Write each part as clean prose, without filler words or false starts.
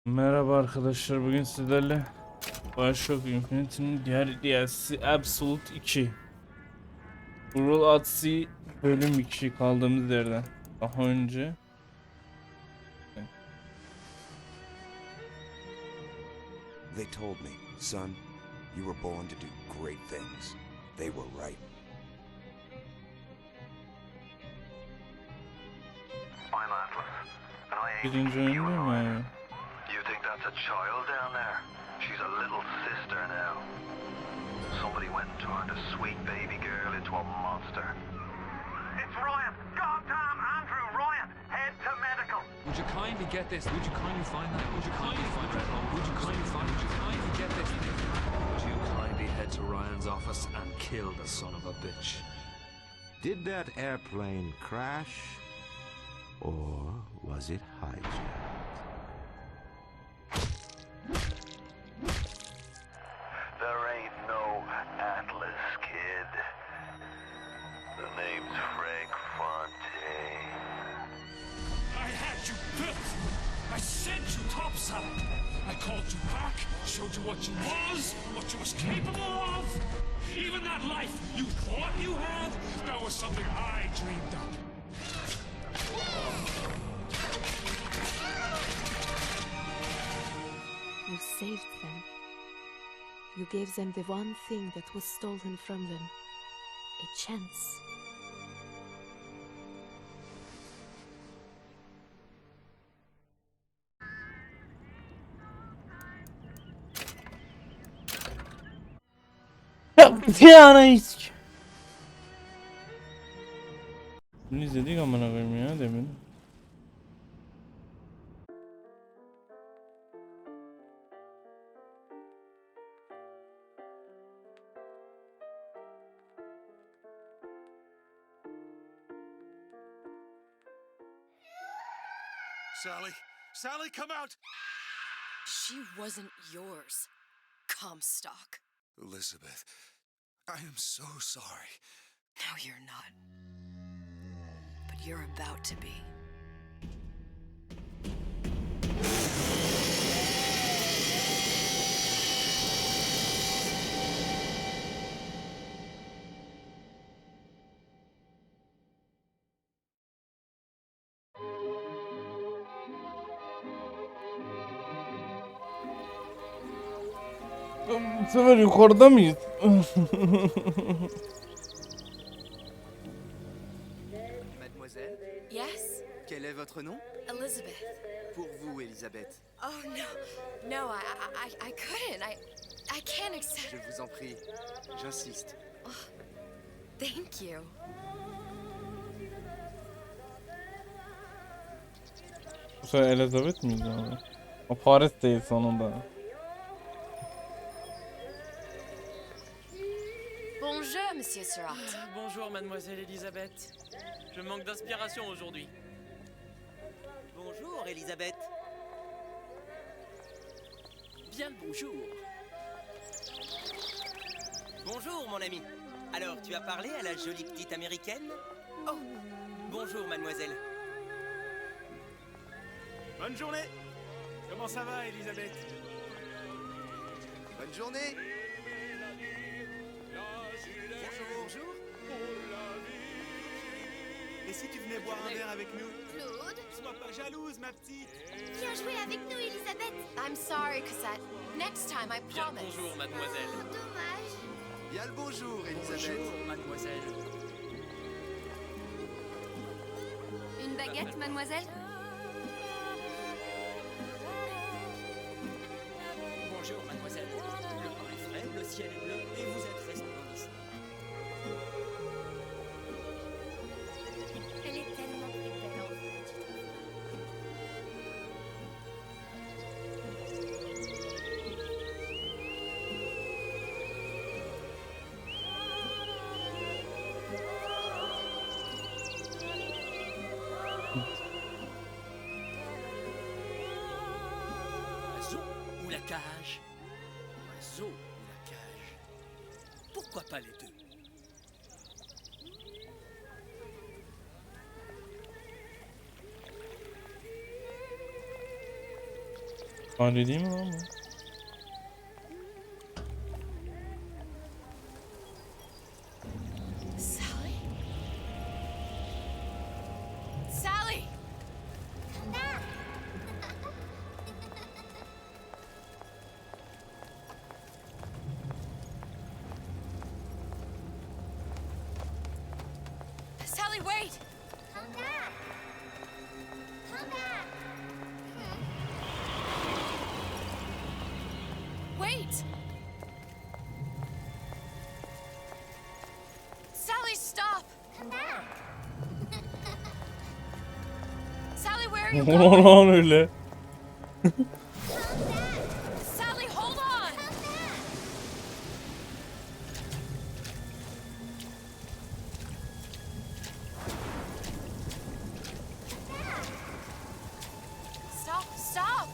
Merhaba arkadaşlar, bugün sizlerle BioShock Infinity'nin diğer DLC Absolute 2 Rule at Sea bölüm 2 kaldığımız yerden daha önce They told me, son, you were born to do great things. They were right. I'm Atlas, and I ain't birinci oyun değil mi abi? You think that's a child down there? She's a little sister now. Somebody went and turned a sweet baby girl into a monster. It's Ryan! Goddamn Andrew Ryan! Head to medical! Would you kindly get this? Would you kindly find that? Would you kindly find that? Would you kindly find? Would you kindly get this? Would you kindly head to Ryan's office and kill the son of a bitch? Did that airplane crash? Or was it hijacked? There ain't no Atlas, kid. The name's Frank Fontaine. I had you built. I sent you topside. I called you back, showed you what you was capable of. Even that life you thought you had, that was something I dreamed up. You saved them. You gave them the one thing that was stolen from them. A chance. Yani bunu izledik amına koyayım ya demin. Sally, come out! She wasn't yours, Comstock. Elizabeth, I am so sorry. No, you're not. But you're about to be. Bu sefer yukarıda mıyız? Mademoiselle, Yes? quel est votre nom? Elizabeth. Pour vous, Elisabeth. Oh, no. No, I couldn't. I can't accept. Je vous en prie, j'insiste. Thank you. Bu sefer Elizabeth miyiz abi? O Paris değil sonunda. Bonjour, Monsieur Surratt. Bonjour, mademoiselle Elisabeth. Je manque d'inspiration aujourd'hui. Bonjour, Elisabeth. Bien le bonjour. Bonjour, mon ami. Alors, tu as parlé à la jolie petite américaine? Oh, bonjour, mademoiselle. Bonne journée! Comment ça va, Elisabeth? Bonne journée. Bonjour. Et si tu venais boire un verre avec nous? Claude, Sois pas jalouse, ma petite! viens jouer avec nous, Elisabeth. I'm sorry, Cosette. Next time, I Bien le promise. bonjour, mademoiselle. Dommage. Bien le bonjour, Elisabeth. Bonjour, mademoiselle. Une baguette, mademoiselle? Bonjour, mademoiselle. Le pain est frais, le ciel est bleu et vous êtes restaurant ici. Elle est tellement plus belle en vrai. La zoo ou la cage? La zoo ou la cage? Pourquoi pas les deux? Fare değil mi lan bu? Sally? Sally! Sally, wait! Come back. Come back. Wait! Sally, stop! Come back. Sally, where are you Ne going? lan öyle? Sally, hold on! Stop, stop!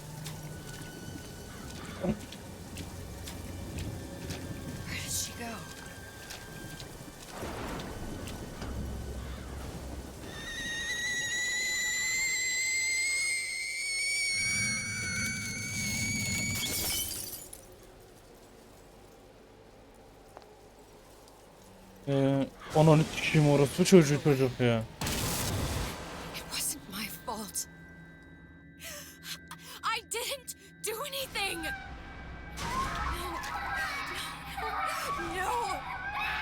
Where did she go? Ananı sikeyim orası çocuk ya. It wasn't my fault. I didn't do anything! No!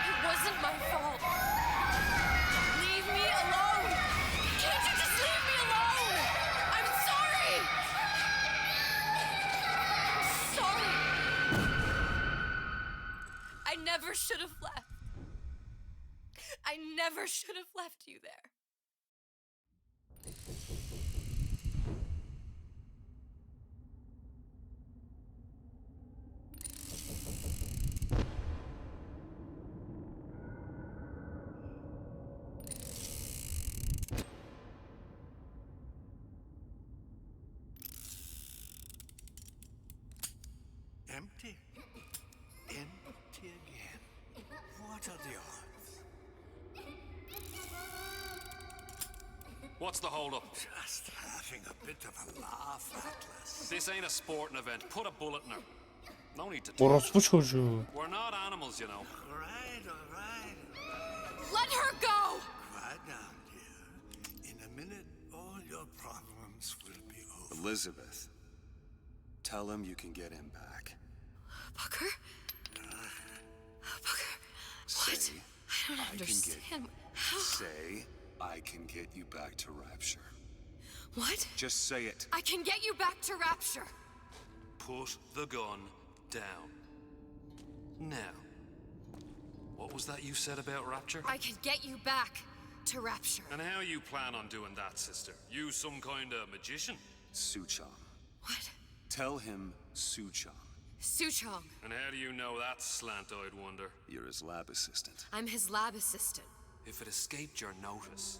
It wasn't my fault! Leave me alone! Can't you just leave me alone? I'm sorry! I'm sorry! I never should have left. I never should have left you there. Empty. Empty again. What are the odds? What's the hold-up? Just having a bit of a laugh, Atlas. This ain't a sporting event. Put a bullet in her. No need to talk. Orospu çocuğu. We're not animals, you know. All right, all right. Let her go! Quiet down, dear. In a minute, all your problems will be over. Elizabeth, tell him you can get him back. Booker? Booker? What? Say, I don't understand. How? Say, I can get you back to Rapture. What? Just say it. I can get you back to Rapture. Put the gun down. Now, what was that you said about Rapture? I can get you back to Rapture. And how you plan on doing that, sister? You some kind of magician? Suchong. What? Tell him Suchong. Suchong. And how do you know that, slant-eyed wonder? You're his lab assistant. I'm his lab assistant. If it escaped your notice,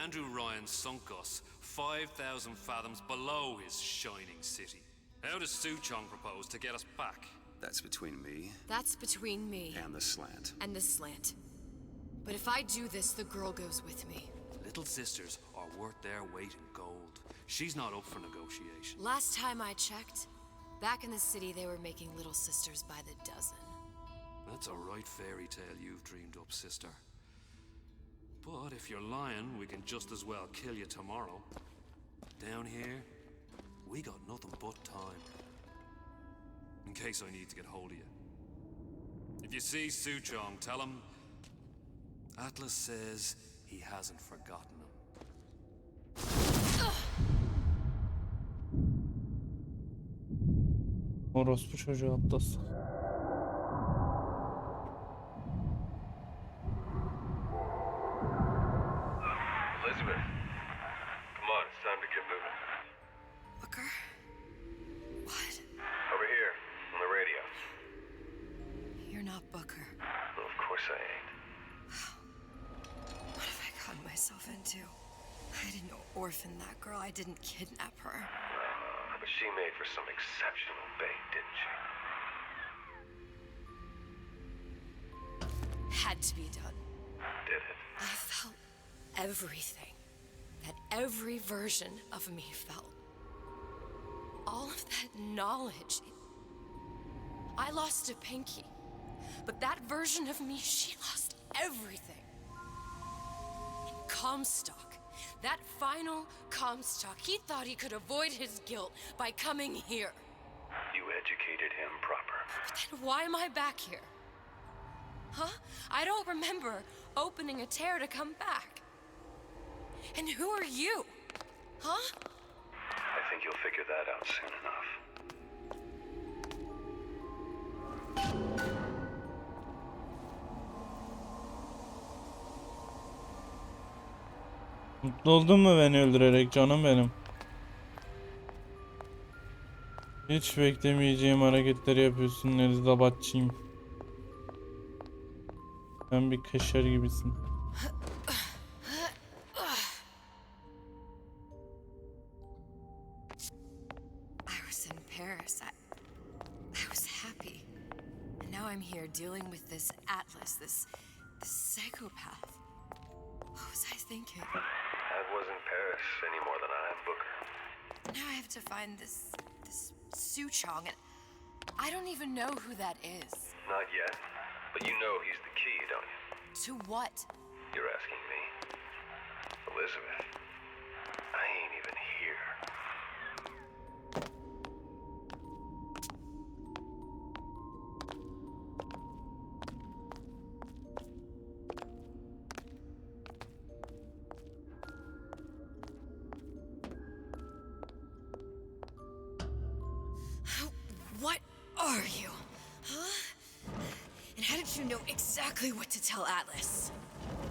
Andrew Ryan sunk us 5,000 fathoms below his shining city. How does Suchong propose to get us back? That's between me That's between me and the slant. and the slant. But if I do this, the girl goes with me. Little sisters are worth their weight in gold. She's not up for negotiation. Last time I checked, back in the city they were making little sisters by the dozen. That's a right fairy tale you've dreamed up, sister. But if you're lying, we can just as well kill you tomorrow. Down here, we got nothing but time. In case I need to get hold of you. If you see Suchong, tell him Atlas says he hasn't forgotten him. Orospu çocuğu Atlas. Elizabeth, come on, it's time to get moving. Booker? What? Over here, on the radio. You're not Booker. Well, of course I ain't. What have I gotten myself into? I didn't orphan that girl. I didn't kidnap her. But she made for some exceptional bait, didn't she? Had to be done. Did it? I felt everything that every version of me felt. All of that knowledge. I lost a pinky, but that version of me, she lost everything. Comstock, that final Comstock, he thought he could avoid his guilt by coming here. You educated him proper. But then why am I back here? Huh? I don't remember opening a tear to come back. And who are you? Huh? I think you'll figure that out soon enough. Mutlu oldun mu beni öldürerek canım benim? Hiç beklemeyeceğim hareketleri yapıyorsun Elizabatçıyım. Sen bir kaşar gibisin. I was in Paris. I was happy. And now I'm here dealing with this Atlas, this psychopath. What was I thinking? That wasn't Paris any more than I am Booker. Now I have to find this Suchong, and I don't even know who that is. Not yet, but you know he's the key, don't you? To what? You're asking me. Elizabeth, I ain't even here. What are you? Huh? And how did you know exactly what to tell Atlas?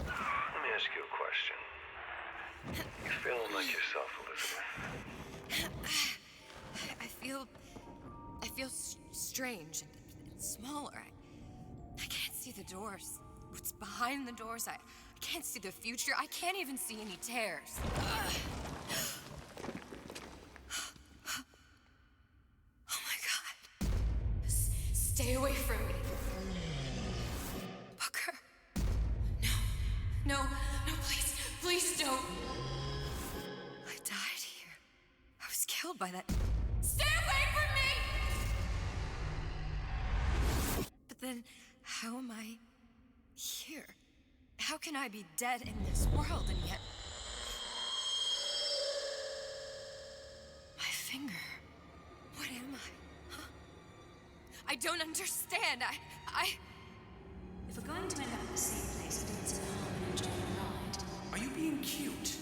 Let me ask you a question. You feeling like yourself, Elizabeth? I feel strange and smaller. I can't see the doors. What's behind the doors? I can't see the future. I can't even see any tears. Oh my God. Stay away from me. Booker. No, please don't. I died here. I was killed by that. Stay away from me! But then, how am I here? How can I be dead in this world and yet... My finger. What am I? Huh? I don't understand. If we're going to end up in the same place, I didn't see the harm in enjoying the ride. Are you being cute?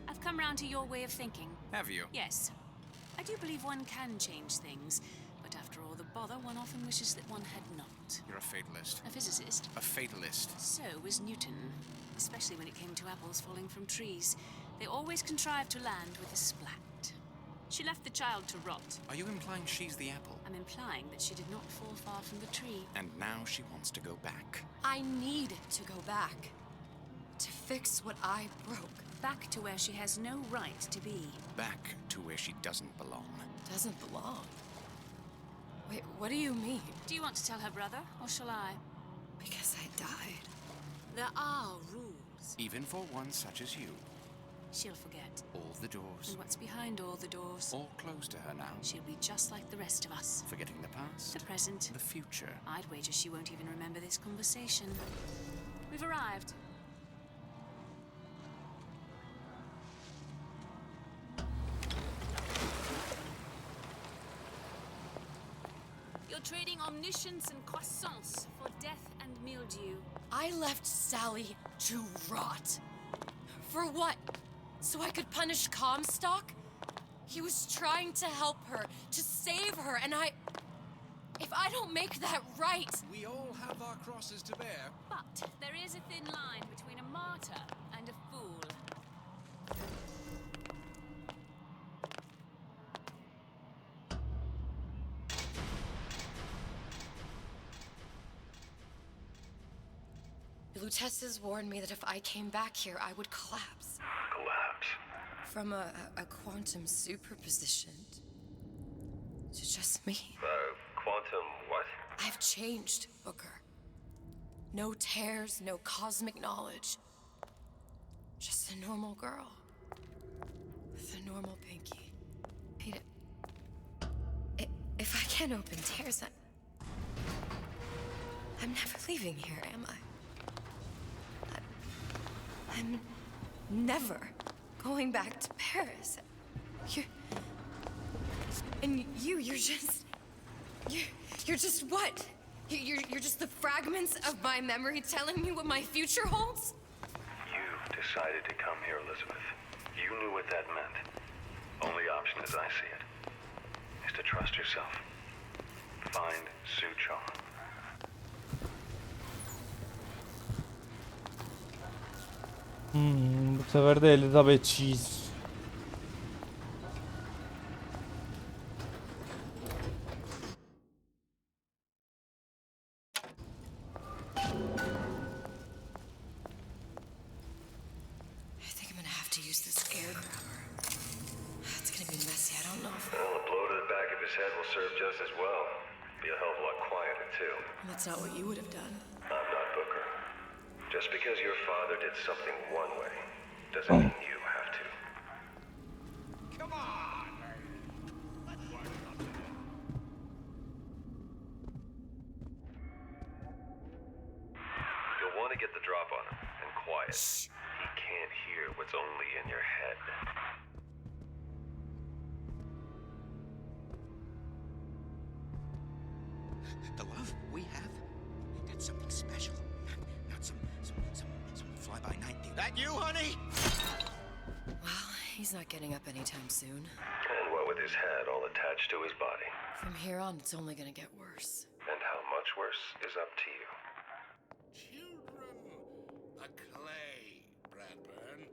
I've come round to your way of thinking. Have you? Yes. I do believe one can change things, but after all the bother, one often wishes that one had not. You're a fatalist. A physicist. A fatalist. So was Newton, especially when it came to apples falling from trees. They always contrived to land with a splat. She left the child to rot. Are you implying she's the apple? I'm implying that she did not fall far from the tree. And now she wants to go back. I need to go back. To fix what I broke. Back to where she has no right to be. Back to where she doesn't belong. Doesn't belong? Wait, what do you mean? Do you want to tell her brother, or shall I? Because I died. There are rules. Even for one such as you. She'll forget. All the doors. And what's behind all the doors? All closed to her now. She'll be just like the rest of us. Forgetting the past. The present. The future. I'd wager she won't even remember this conversation. We've arrived. You're trading omniscience and croissance for death and mildew. I left Sally to rot. For what? So I could punish Comstock? He was trying to help her, to save her, and if I don't make that right... We all have our crosses to bear. But there is a thin line between a martyr and a fool. Lutesses warned me that if I came back here, I would collapse. Collapse? From a quantum superposition to just me. Quantum what? I've changed, Booker. No tears, no cosmic knowledge. Just a normal girl. With a normal pinky. Hate it. can't open tears. I'm never leaving here, am I? I'm never going back to Paris. You're just what? You're just the fragments of my memory telling me what my future holds? You decided to come here, Elizabeth. You knew what that meant. Only option, as I see it, is to trust yourself. Find Suchong. Bu sefer de Elizabeth'çiyiz. I think I'm gonna have to use this air grabber. It's gonna be messy, I don't know if... Well, a blow to the back of his head will serve just as well. Be a hell of a lot quieter, too. That's not what you would have done. I'm not Booker. Just because your father did something one way, doesn't mean you have to. Come on! Let's work something out. You'll want to get the drop on him, and quiet. He can't hear what's only in your head. The love we have, that's something special. Not some fly-by-night thing. That you, honey? Well, he's not getting up anytime soon. And what with his head all attached to his body. From here on, it's only gonna get worse. And how much worse is up to you. Children, a clay, Bradburn.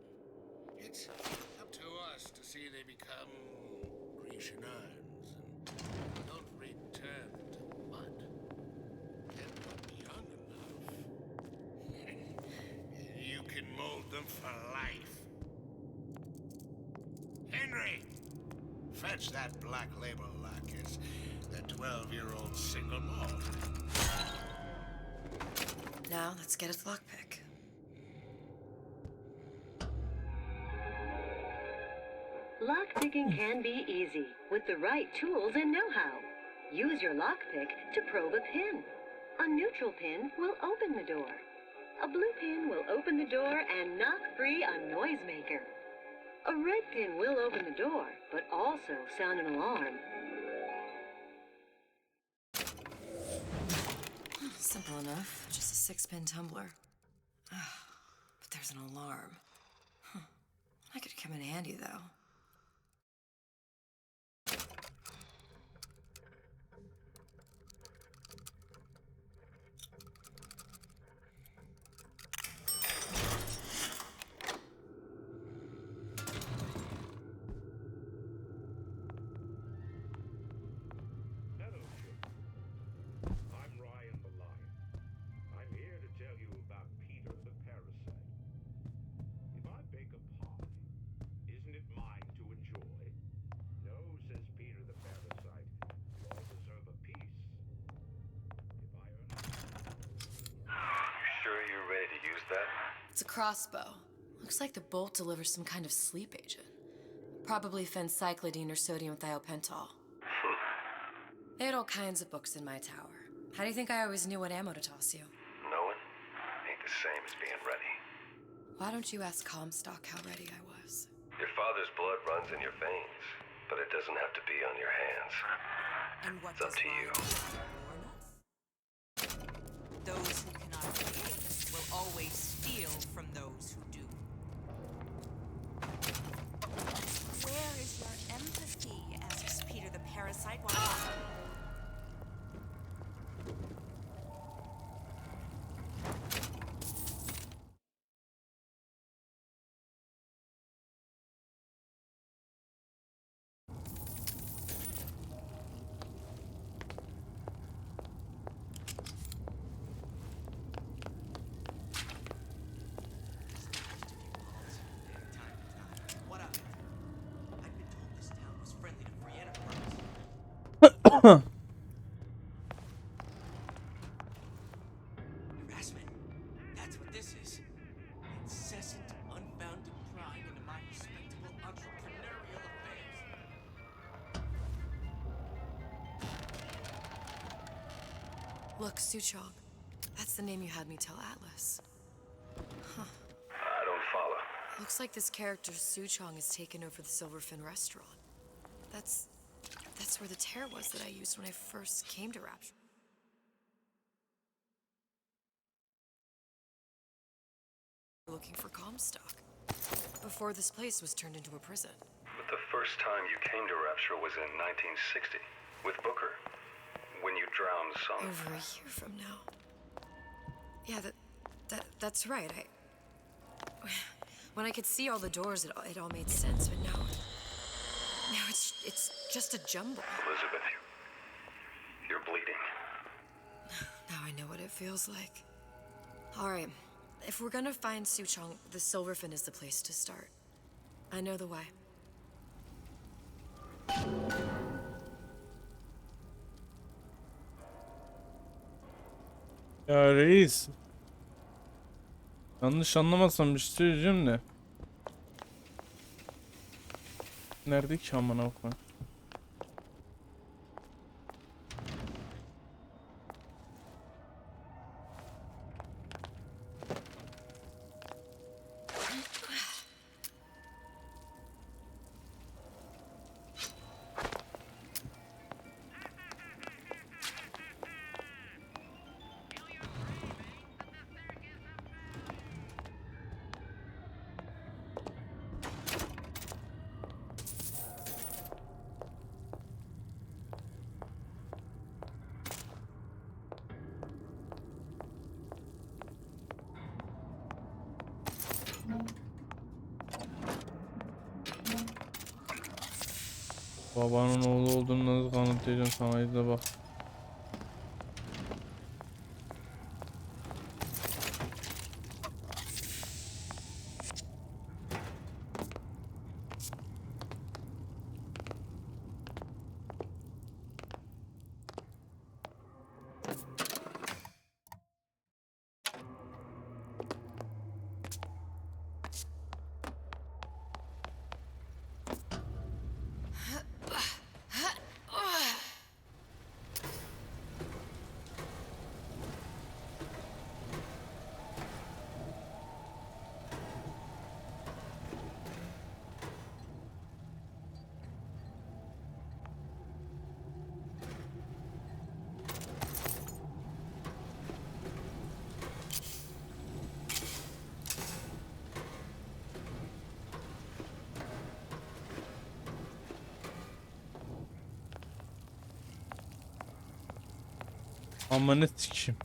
It's up to us to see they become Grecian urns and don't return to mud. They're not young enough. You can mold them for life. Henry, fetch that black label Lacus, the 12-year-old single malt. Now, let's get its lockpick. Lockpicking can be easy with the right tools and know-how. Use your lockpick to probe a pin. A neutral pin will open the door. A blue pin will open the door and knock free a noisemaker. A red pin will open the door, but also sound an alarm. Simple enough. Just a 6-pin tumbler. But there's an alarm. That could come in handy, though. It's a crossbow. Looks like the bolt delivers some kind of sleep agent. Probably phencyclidine or sodium thiopental. They had all kinds of books in my tower. How do you think I always knew what ammo to toss you? Knowing ain't the same as being ready. Why don't you ask Comstock how ready I was? Your father's blood runs in your veins, but it doesn't have to be on your hands. And what It's up to you. Those who cannot create will always steal from those who do. Where is your empathy? Asks Peter the parasite while Harassment. That's what this is. Incessant, unbounded prying into my respectable entrepreneurial affairs. Look, Suchong. That's the name you had me tell Atlas. Huh. I don't follow. Looks like this character Suchong has taken over the Silverfin restaurant. That's where the tear was that I used when I first came to Rapture. Looking for Comstock. Before this place was turned into a prison. But the first time you came to Rapture was in 1960, with Booker. When you drowned some... Over a year from now. Yeah, that's right. When I could see all the doors, it all made sense, but now it's just a jumble. Elizabeth, you're bleeding. Now I know what it feels like. All right, if we're gonna find Suchong, the Silverfin is the place to start. I know the way. Ya reis. Yanlış anlamasam bir şey söyleyeceğim de. Nerede ki amına koyayım? Babanın oğlu olduğunu nasıl kanıtlayacağım sana, izle bak. Amanı sikeyim.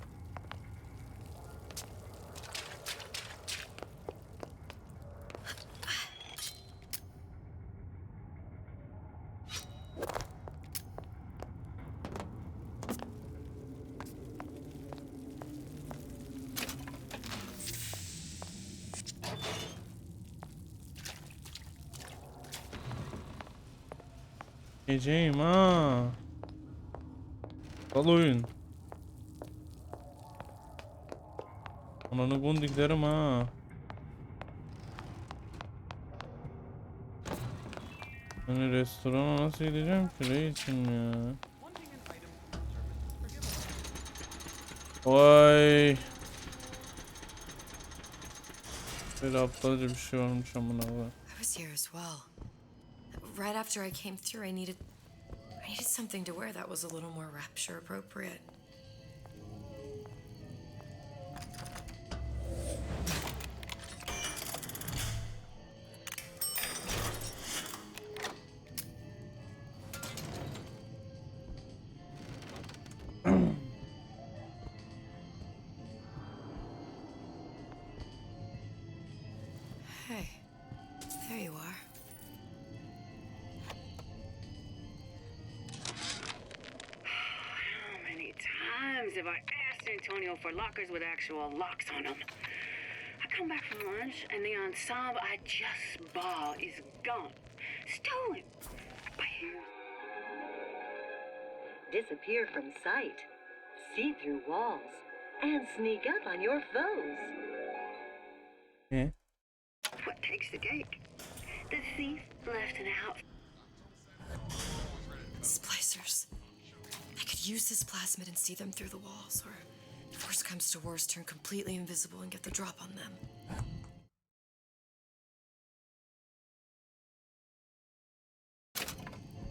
Geceyim ha. Al oyun. Ananı gondiklerim ha. Hani restorana nasıl gideceğim ki reisim ya? Vay. Böyle aptalca bir şey varmış amına koyayım. I was here as well. Right after I came through, I needed something to wear that was a little more Rapture appropriate. Hey, there you are. How many times have I asked Antonio for lockers with actual locks on them? I come back from lunch and the ensemble I just bought is gone. Stolen. By who? Disappear from sight, see through walls, and sneak up on your foes. Yeah. What takes the cake? The thief left an out. Splicers. I could could use this plasmid and see them through the walls, or if worst comes to worst, turn completely invisible and get the drop on them.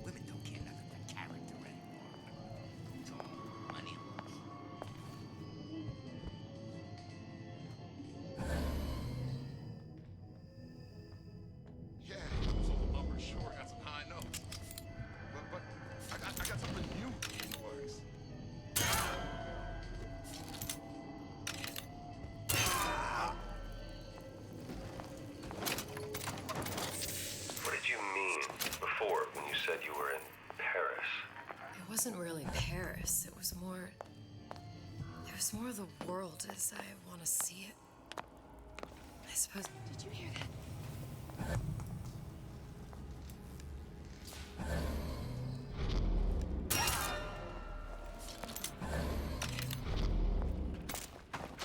Women don't care nothing about character anymore. It's all money and looks. Yeah, those old numbers sure got some high notes. But I got something new in the works. What did you mean before when you said you were in Paris? It wasn't really Paris. It was more the world as I want to see it. I suppose. Did you hear that?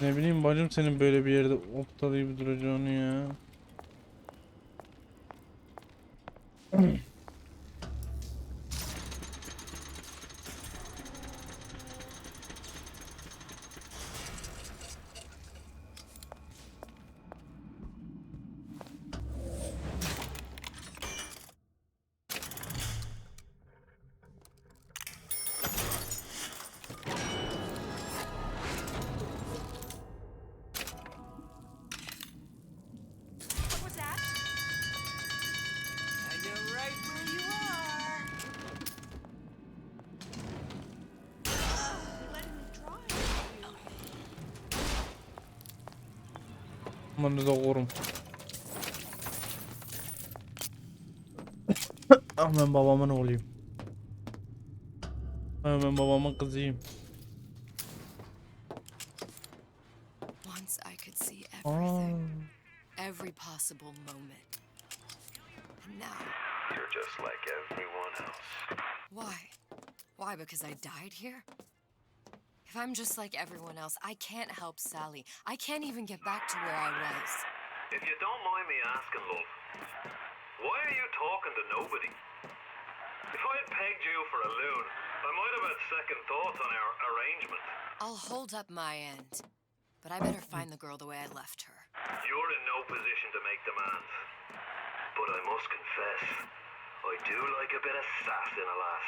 Ne bileyim bacım senin böyle bir yerde ortalayıp duracağını ya. What was that? And you're right where you are. Let me try. Amanı da korum. Ah ben babamın oğluyum. Ah ben babamın kızıyım. Once I could see everything, every possible moment. And now, You're just like everyone else. why? Why? Because I died here? If I'm just like everyone else, I can't help Sally. I can't even get back to where I was. If you don't mind me asking, love, why are you talking to nobody? If I had pegged you for a loon, I might have had second thoughts on our arrangement. I'll hold up my end, but I better find the girl the way I left her. You're in no position to make demands. But I must confess, I do like a bit of sass in a lass.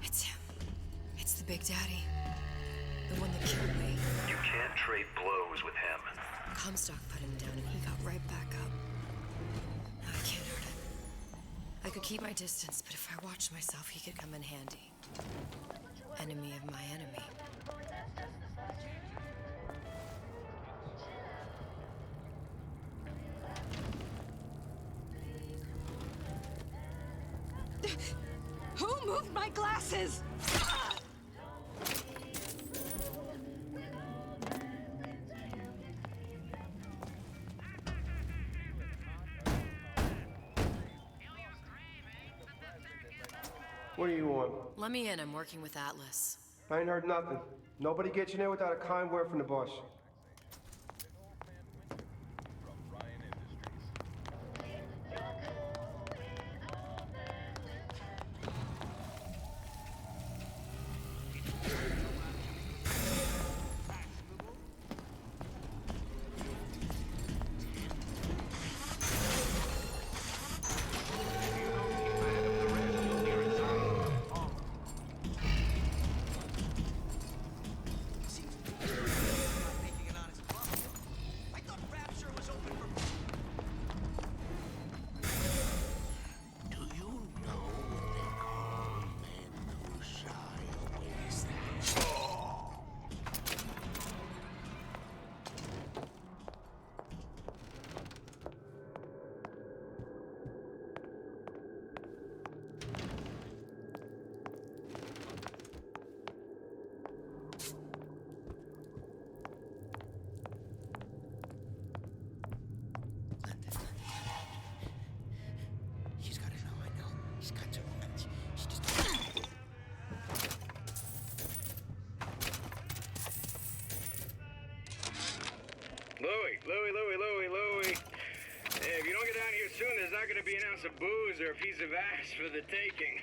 It's him. It's the Big Daddy. The one that killed me. You can't trade blows with him. Comstock put him down and he got right back up. Now I can't hurt him. I could keep my distance, but if I watched myself, he could come in handy. Enemy of my enemy. Who moved my glasses? What do you want? Let me in. I'm working with Atlas. I ain't heard nothing. Nobody gets you in there without a kind word from the boss. not going to be an ounce of booze or a piece of ass for the taking.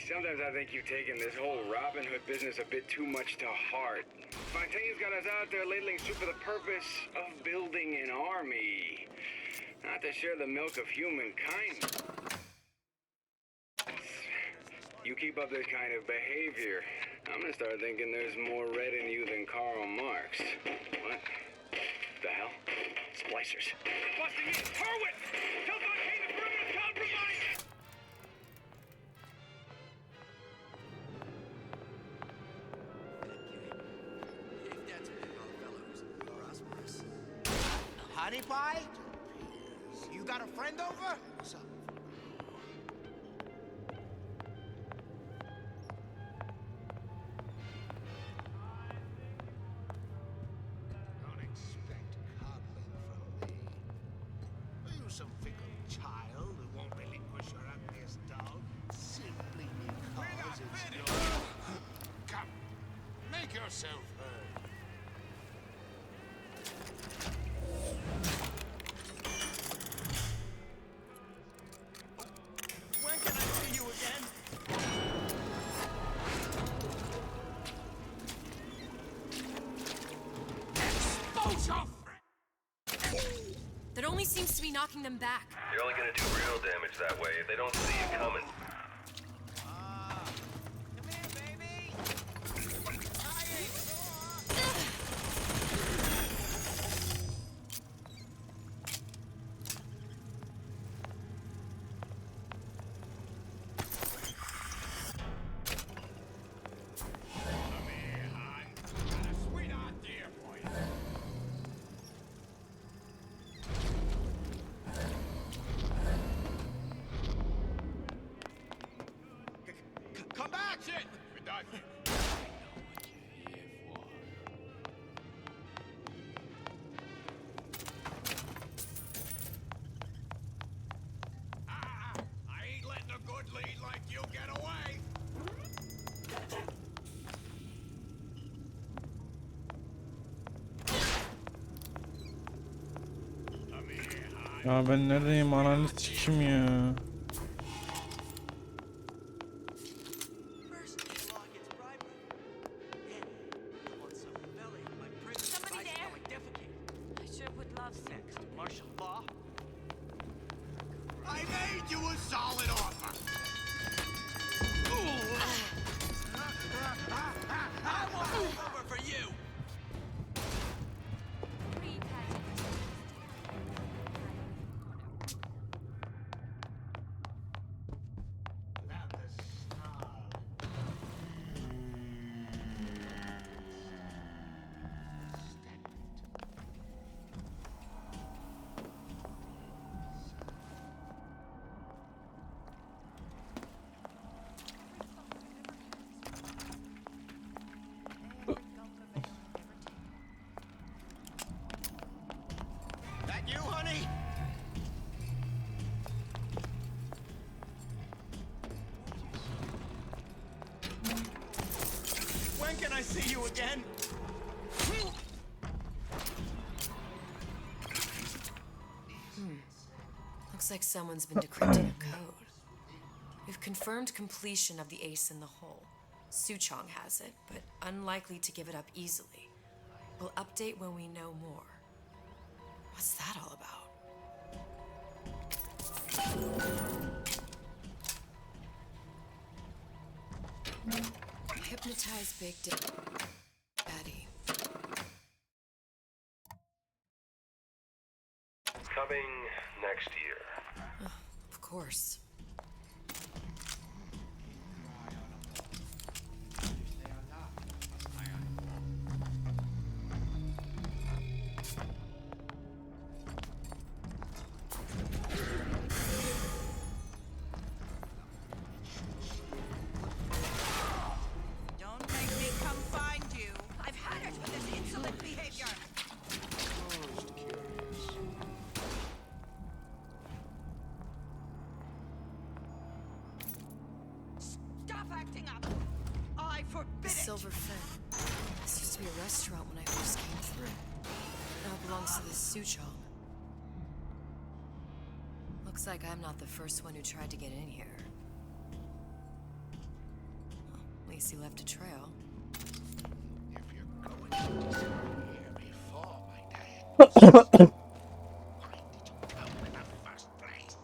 Sometimes I think you've taken this whole Robin Hood business a bit too much to heart. Fontaine's got us out there ladling soup for the purpose of building an army, not to share the milk of humankind. You keep up this kind of behavior, I'm gonna start thinking there's more red in you than Karl Marx. What the hell? Splicers. Busting in! Harwit! Tell Fontaine to bring us compromise! Honey pie? You got a friend over? What's up? Don't expect coddling from me. Are you some fickle child who won't relinquish your ugliest dog simply because it's yours? Come, make yourself heard. When can I see you again? That only seems to be knocking them back. You're only gonna do real damage that way if they don't see you coming. Come back! Shit! We're done. I ain't letting a good lead like you get away. Ya ben neredeyim, ananı sikim ya. I made you a solid offer. I won't roll over for you. That you, honey? When can I see you again? Looks like someone's been decrypting a code. We've confirmed completion of the ace in the hole. Suchong has it, but unlikely to give it up easily. We'll update when we know more. What's that all about? Hypnotize Big Daddy. Coming next year. Of course. Don't make me come find you. I've had it with this insolent behavior. Stop acting up. I forbid The it. Silver Fin. This used to be a restaurant when I first came through. Now it belongs to this Suchong. Looks like I'm not the first one who tried to get in here. Well, at least he left a trail. If you're going to here before my dad, why did you come in the first place?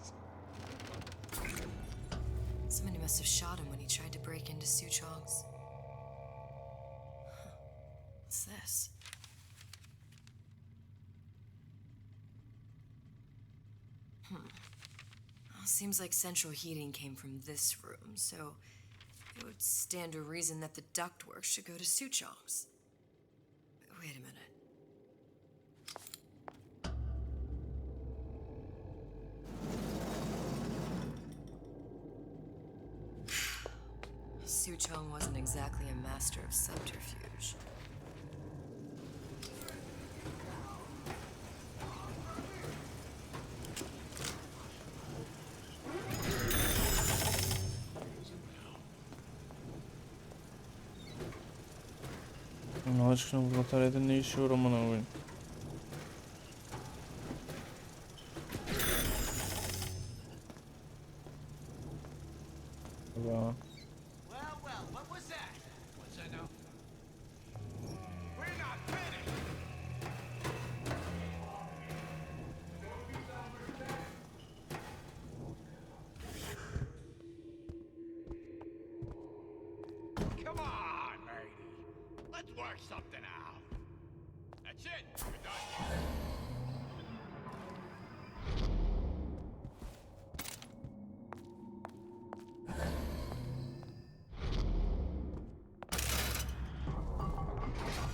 Somebody must have shot him when he tried to break into Su Chong's. What's this? Well, seems like central heating came from this room, so it would stand to reason that the ductwork should go to Su Chong's. Wait a minute. Su Chong wasn't exactly a master of subterfuge. Allah aşkına bu bataryada ne işi var amına koyayım? Ya. Well, what was that? What's that now? We're not finished. Come on, lady. Let's work something out. That's it. We're done.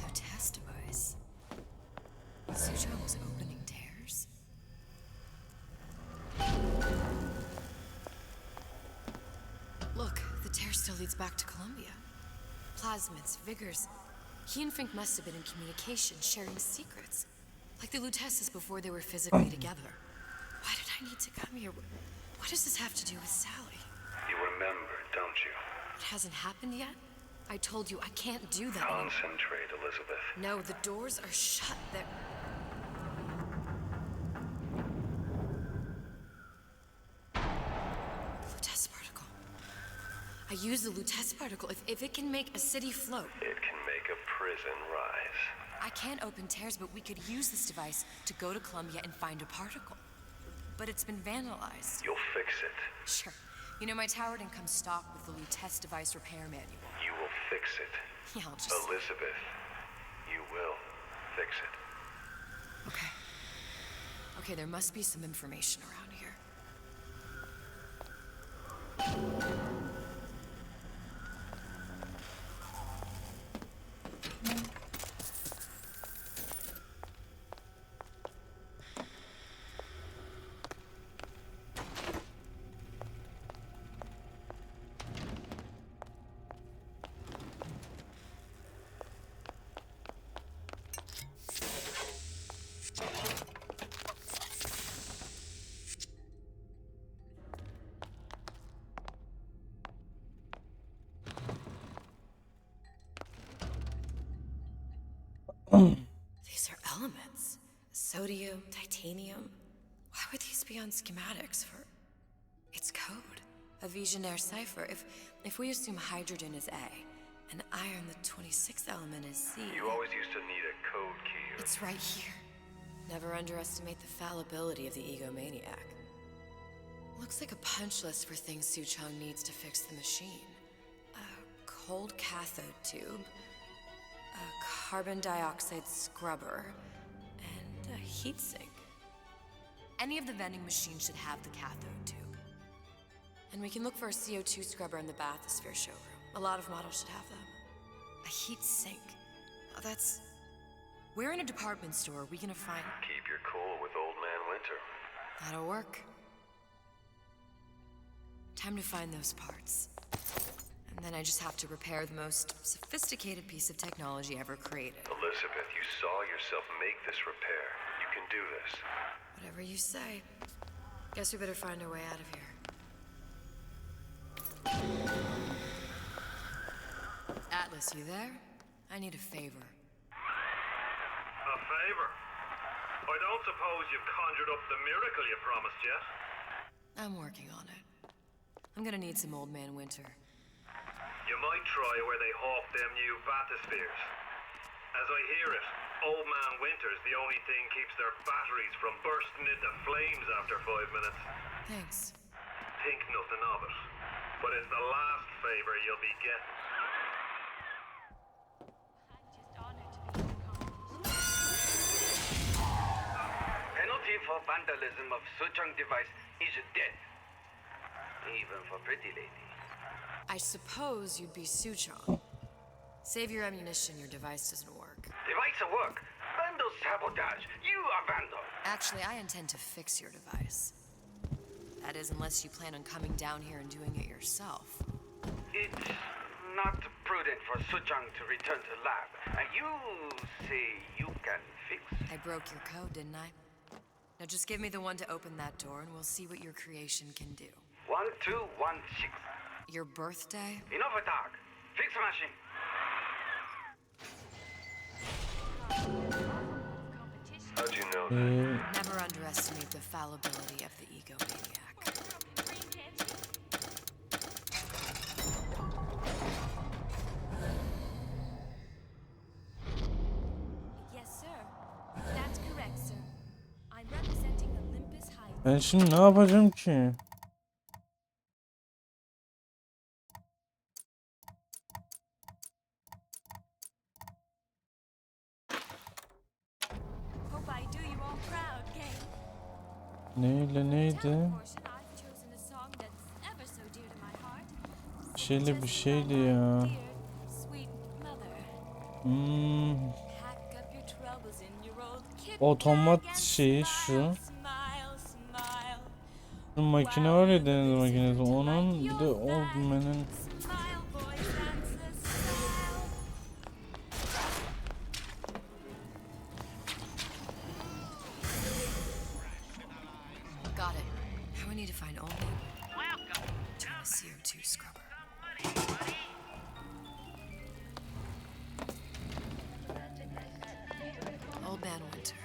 New test device. Su Chong was opening tears. Look, the tear still leads back to Columbia. Plasmids, vigors. He and Fink must have been in communication, sharing secrets. Like the Lutesses before they were physically together. Why did I need to come here? What does this have to do with Sally? You remember, don't you? It hasn't happened yet? I told you I can't do that anymore. Concentrate, Elizabeth. No, the doors are shut. They're... Lutece particle. I use the Lutece particle. If it can make a city float. It can make a prison rise. I can't open tears, but we could use this device to go to Columbia and find a particle. But it's been vandalized. You'll fix it. Sure. You know, my tower didn't come stock with the Lutece device repair manual. You will fix it. Yeah, I'll just... Elizabeth, you will fix it. Okay. Okay, there must be some information around here. These are elements. Sodium, titanium. Why would these be on schematics for... It's code. A Visionaire cipher. If we assume hydrogen is A, and iron, the 26th element, is C... You always used to need a code key. It's right here. Never underestimate the fallibility of the egomaniac. Looks like a punch list for things Su Chong needs to fix the machine. A cold cathode tube, a carbon dioxide scrubber, and a heatsink. Any of the vending machines should have the cathode tube. And we can look for a CO2 scrubber in the bathysphere showroom. A lot of models should have them. A heat sink. Oh, that's... Where in a department store are we gonna find... Keep your cool with Old Man Winter. That'll work. Time to find those parts. And then I just have to repair the most sophisticated piece of technology ever created. Elizabeth, you saw yourself make this repair. You can do this. Whatever you say. Guess we better find our way out of here. Atlas, you there? I need a favor. A favor? I don't suppose you've conjured up the miracle you promised yet? I'm working on it. I'm gonna need some Old Man Winter. You might try where they hawk them new bathyspheres. As I hear it, Old Man Winter's the only thing keeps their batteries from bursting into flames after 5 minutes. Thanks. Think nothing of it, but it's the last favor you'll be getting. Penalty for vandalism of Suchong device is death. Even for pretty lady. I suppose you'd be Suchong. Save your ammunition, your device doesn't work. Device at work. Vandal sabotage. You are vandal. Actually, I intend to fix your device. That is, unless you plan on coming down here and doing it yourself. It's not prudent for Suchong to return to lab. And you say you can fix? I broke your code, didn't I? Now just give me the one to open that door and we'll see what your creation can do. 1216. Your birthday? Enough attack. Fix the machine. How'd you know Never underestimate the fallibility of the egomaniac. Yes, sir. That's correct, sir. I'm representing Olympus Heights. Ben şimdi ne yapacağım ki? Hope I do you all proud, gang. Neyle neydi? Portion, I've chosen a song that's ever so dear to my heart. Bir şeydi ya. Dear, sweet mother. Pack up your troubles in your old kit Otomat bag and şeyi şu. smile, smile. Şu makine var ya, deniz makinesi. Onun bir de Old Man'in. Smile, boys, dance a style. Got it. Now we need to find Old Man. Turn a CO2 scrubber. Old Man Winter.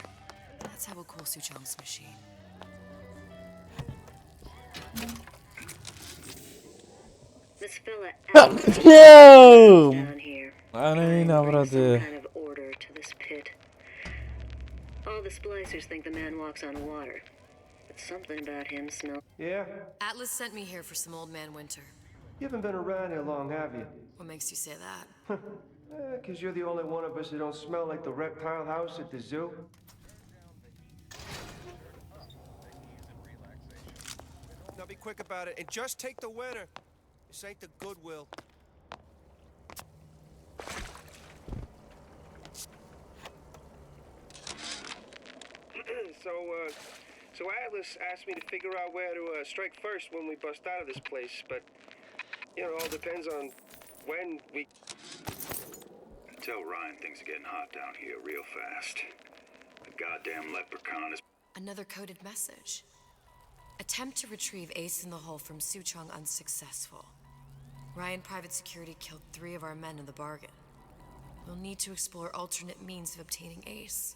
That's how we'll cool Suchong's machine. This fella No! down here. Anayın avradı. Kind of order to this pit. All the splicers think the man walks on water. But something about him smells. Yeah? Atlas sent me here for some Old Man Winter. You haven't been around here long, have you? What makes you say that? 'Cause you're the only one of us that don't smell like the reptile house at the zoo. Now be quick about it and just take the winner. This ain't the Goodwill. So Atlas asked me to figure out where to strike first when we bust out of this place, but, you know, it all depends on when we... Tell Ryan things are getting hot down here real fast. The goddamn leprechaun is... Another coded message. Attempt to retrieve Ace in the Hole from Suchong unsuccessful. Ryan Private Security killed 3 of our men in the bargain. We'll need to explore alternate means of obtaining Ace.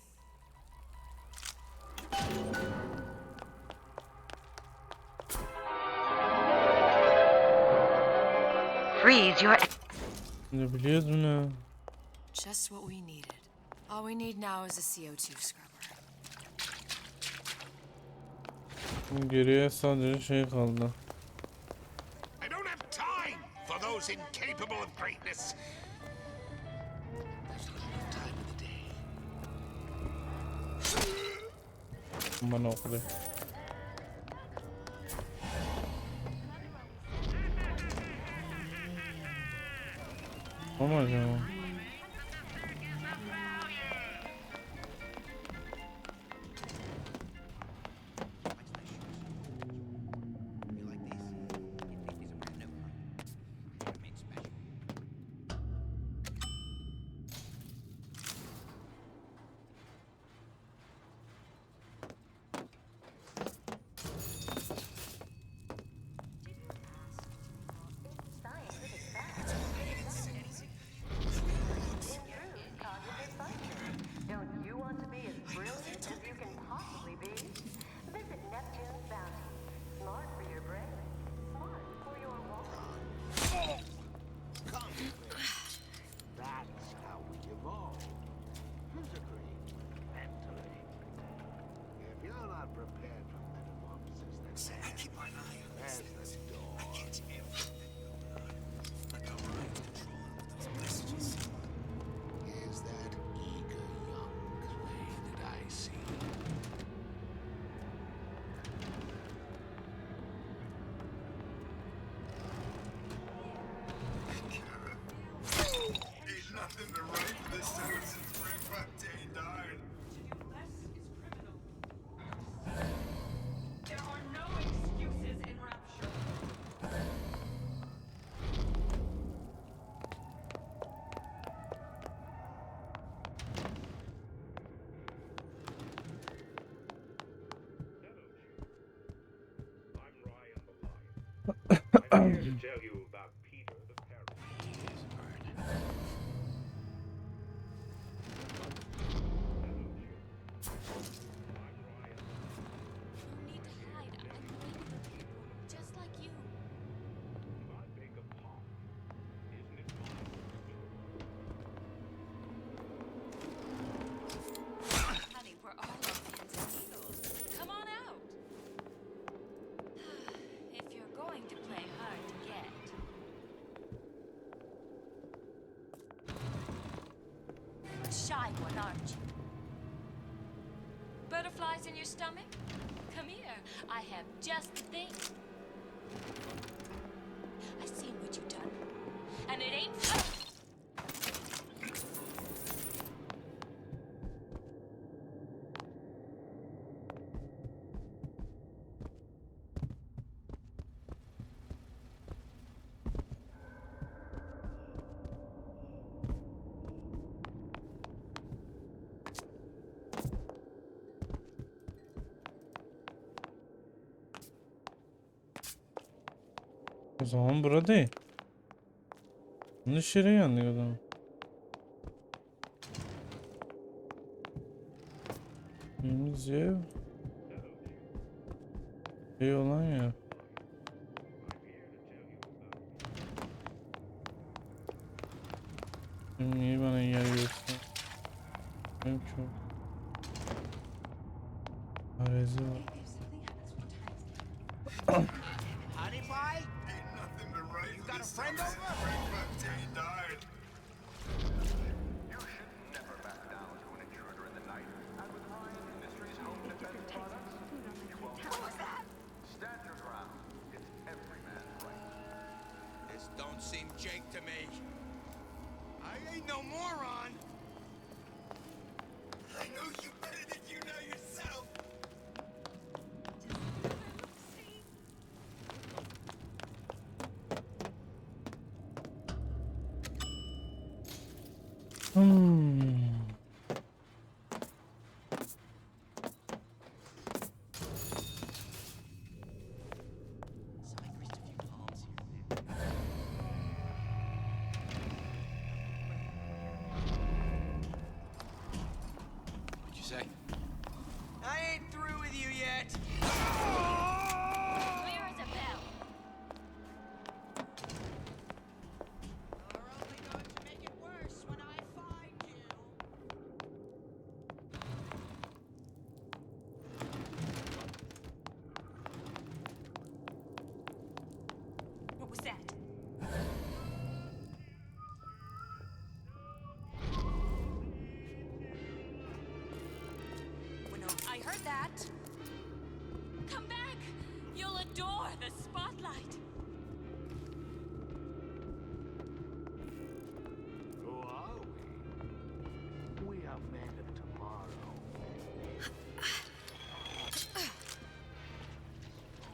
Freeze your... Ne biliyoruz bunu? Just what we needed. All we need now is a CO2 scrubber. Geriye sadece şey kaldı. I don't have time for those incapable of greatness. There's little time of the day. Bana okudu. Ama acaba? I'm here to tell you about Peter the Parrot. Just like you. Honey, we're all on pins and needles. Come on out. If you're going to play hard to get. A shy one, aren't you? Butterflies in your stomach? Come here. I have just the thing. I've seen what you've done. And it ain't fun. O zaman bura değil. Yanlış yere geldik o zaman. Yalnız ev. Şey olan ya. Şimdi niye bana yer yoksa? Benim çok. Arezi var. Honey pie? Ain't nothing to write. You got a friend over? He died. You should never back down to an intruder in the night. And with Ryan Industries home defense products, you won't. What was that? Stand your ground. It's every man's right. This don't seem Jake to me. I ain't no moron. I know you better than you know yourself. What'd you say? I ain't through with you yet. Clear as a bell. You're only going to make it worse when I find you. What was that? I heard that. Come back. You'll adore the spotlight. Who are we? We are men of tomorrow.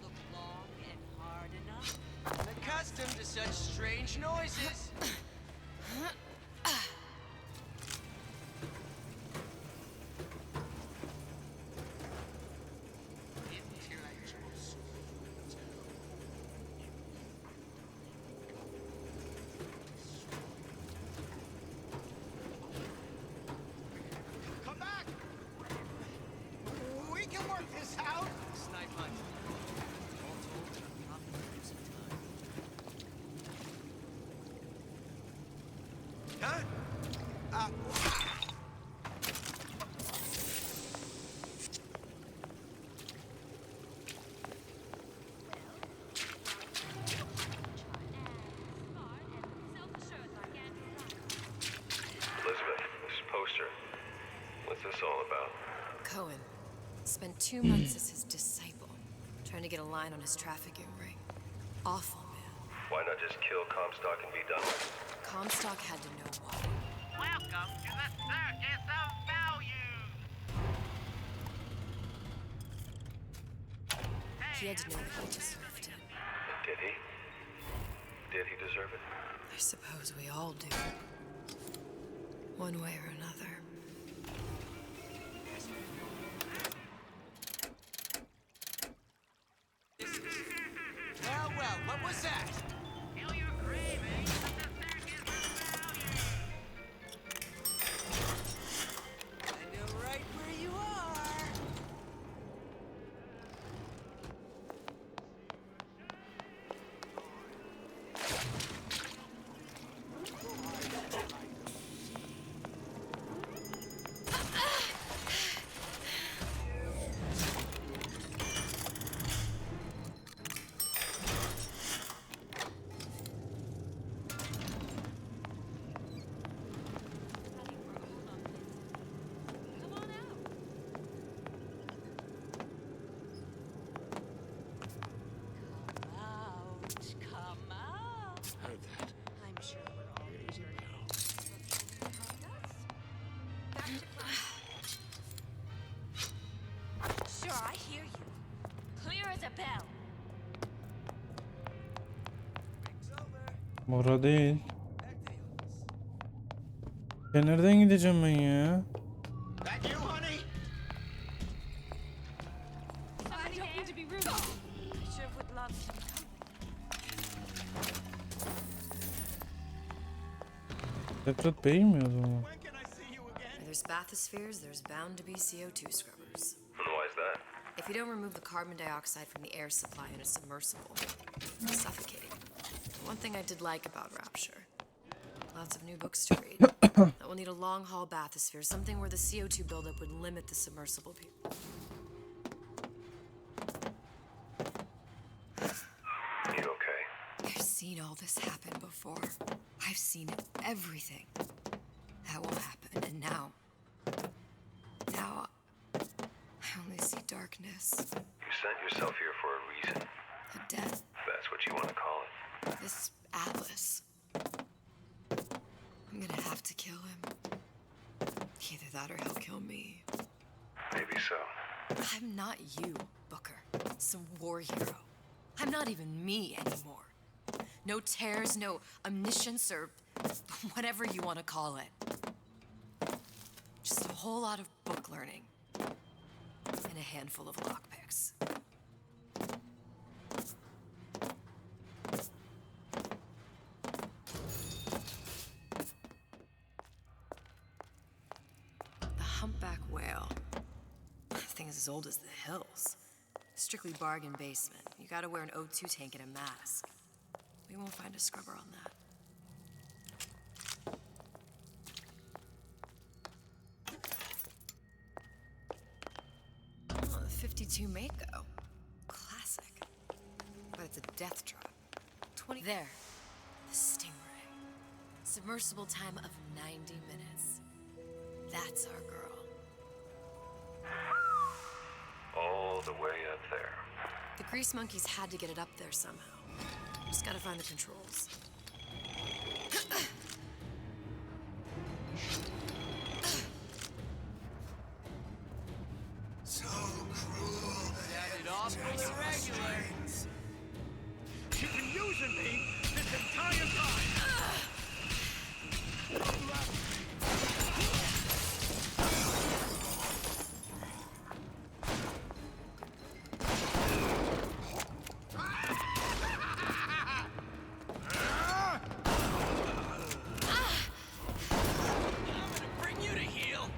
Look long and hard enough. Accustomed to such strange noises. Intellectual sweet. Come back! We can work this out! Snipe hunt. All told, probably lose some time. Huh? Elizabeth, this poster. What's this all about? Cohen spent 2 months as his disciple, trying to get a line on his trafficking ring. Awful man. Why not just kill Comstock and be done with it? Comstock had to know why. Welcome to the Circus of Values! He had to know that he deserved it. Did he? Did he deserve it? I suppose we all do. One way or another. Well, well, what was that? I know right where you are. Come out. Heard that. I'm sure we're all eager. Sure, I hear you. Clear as a bell. Mora değil. Ya nereden gideceğim ben ya? That you, honey? I don't mean to be rude. I sure would love some Deprot beğenmiyordu mu? Where there's bathyspheres, there's bound to be CO2 scrubbers. And why is that? If you don't remove the carbon dioxide from the air supply in a submersible, it's suffocating. One thing I did like about Rapture, lots of new books to read. That will need a long-haul bathysphere, something where the CO2 buildup would limit the submersible people. You okay? I've seen all this happen before. I've seen everything. That will happen, and now I only see darkness. You sent yourself here for a reason. A death. That's what you want to call it. This Atlas. I'm gonna have to kill him. Either that or he'll kill me. Maybe so. I'm not you, Booker. Some war hero. I'm not even me anymore. No tears, no omniscience, or whatever you want to call it. Just a whole lot of book learning. And a handful of lockpicks. The humpback whale. That thing is as old as the hills. Strictly bargain basement. You gotta wear an O2 tank and a mask. We won't find a scrubber on that. Oh, the 52 Mako. Classic. But it's a death drop. 20. There. The Stingray. Submersible time of 90 minutes. That's our girl. All the way up there. The grease monkeys had to get it up there somehow. Just gotta find the controls. So cruel. Sounded awful irregular. You've been using me this entire time. Bring you to heel.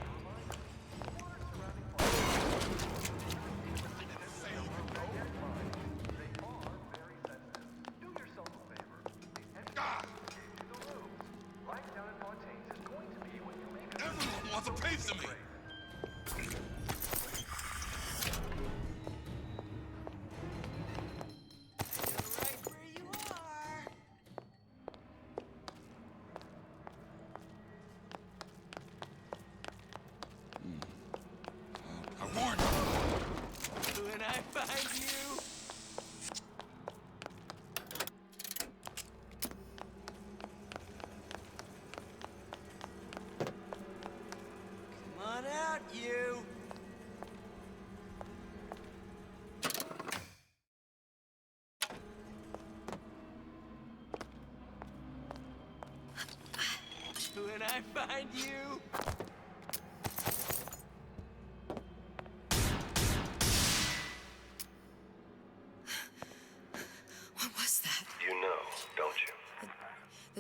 Everyone wants a piece of me. Right where you are. I warned you. When I find you. Come on out, you. When I find you.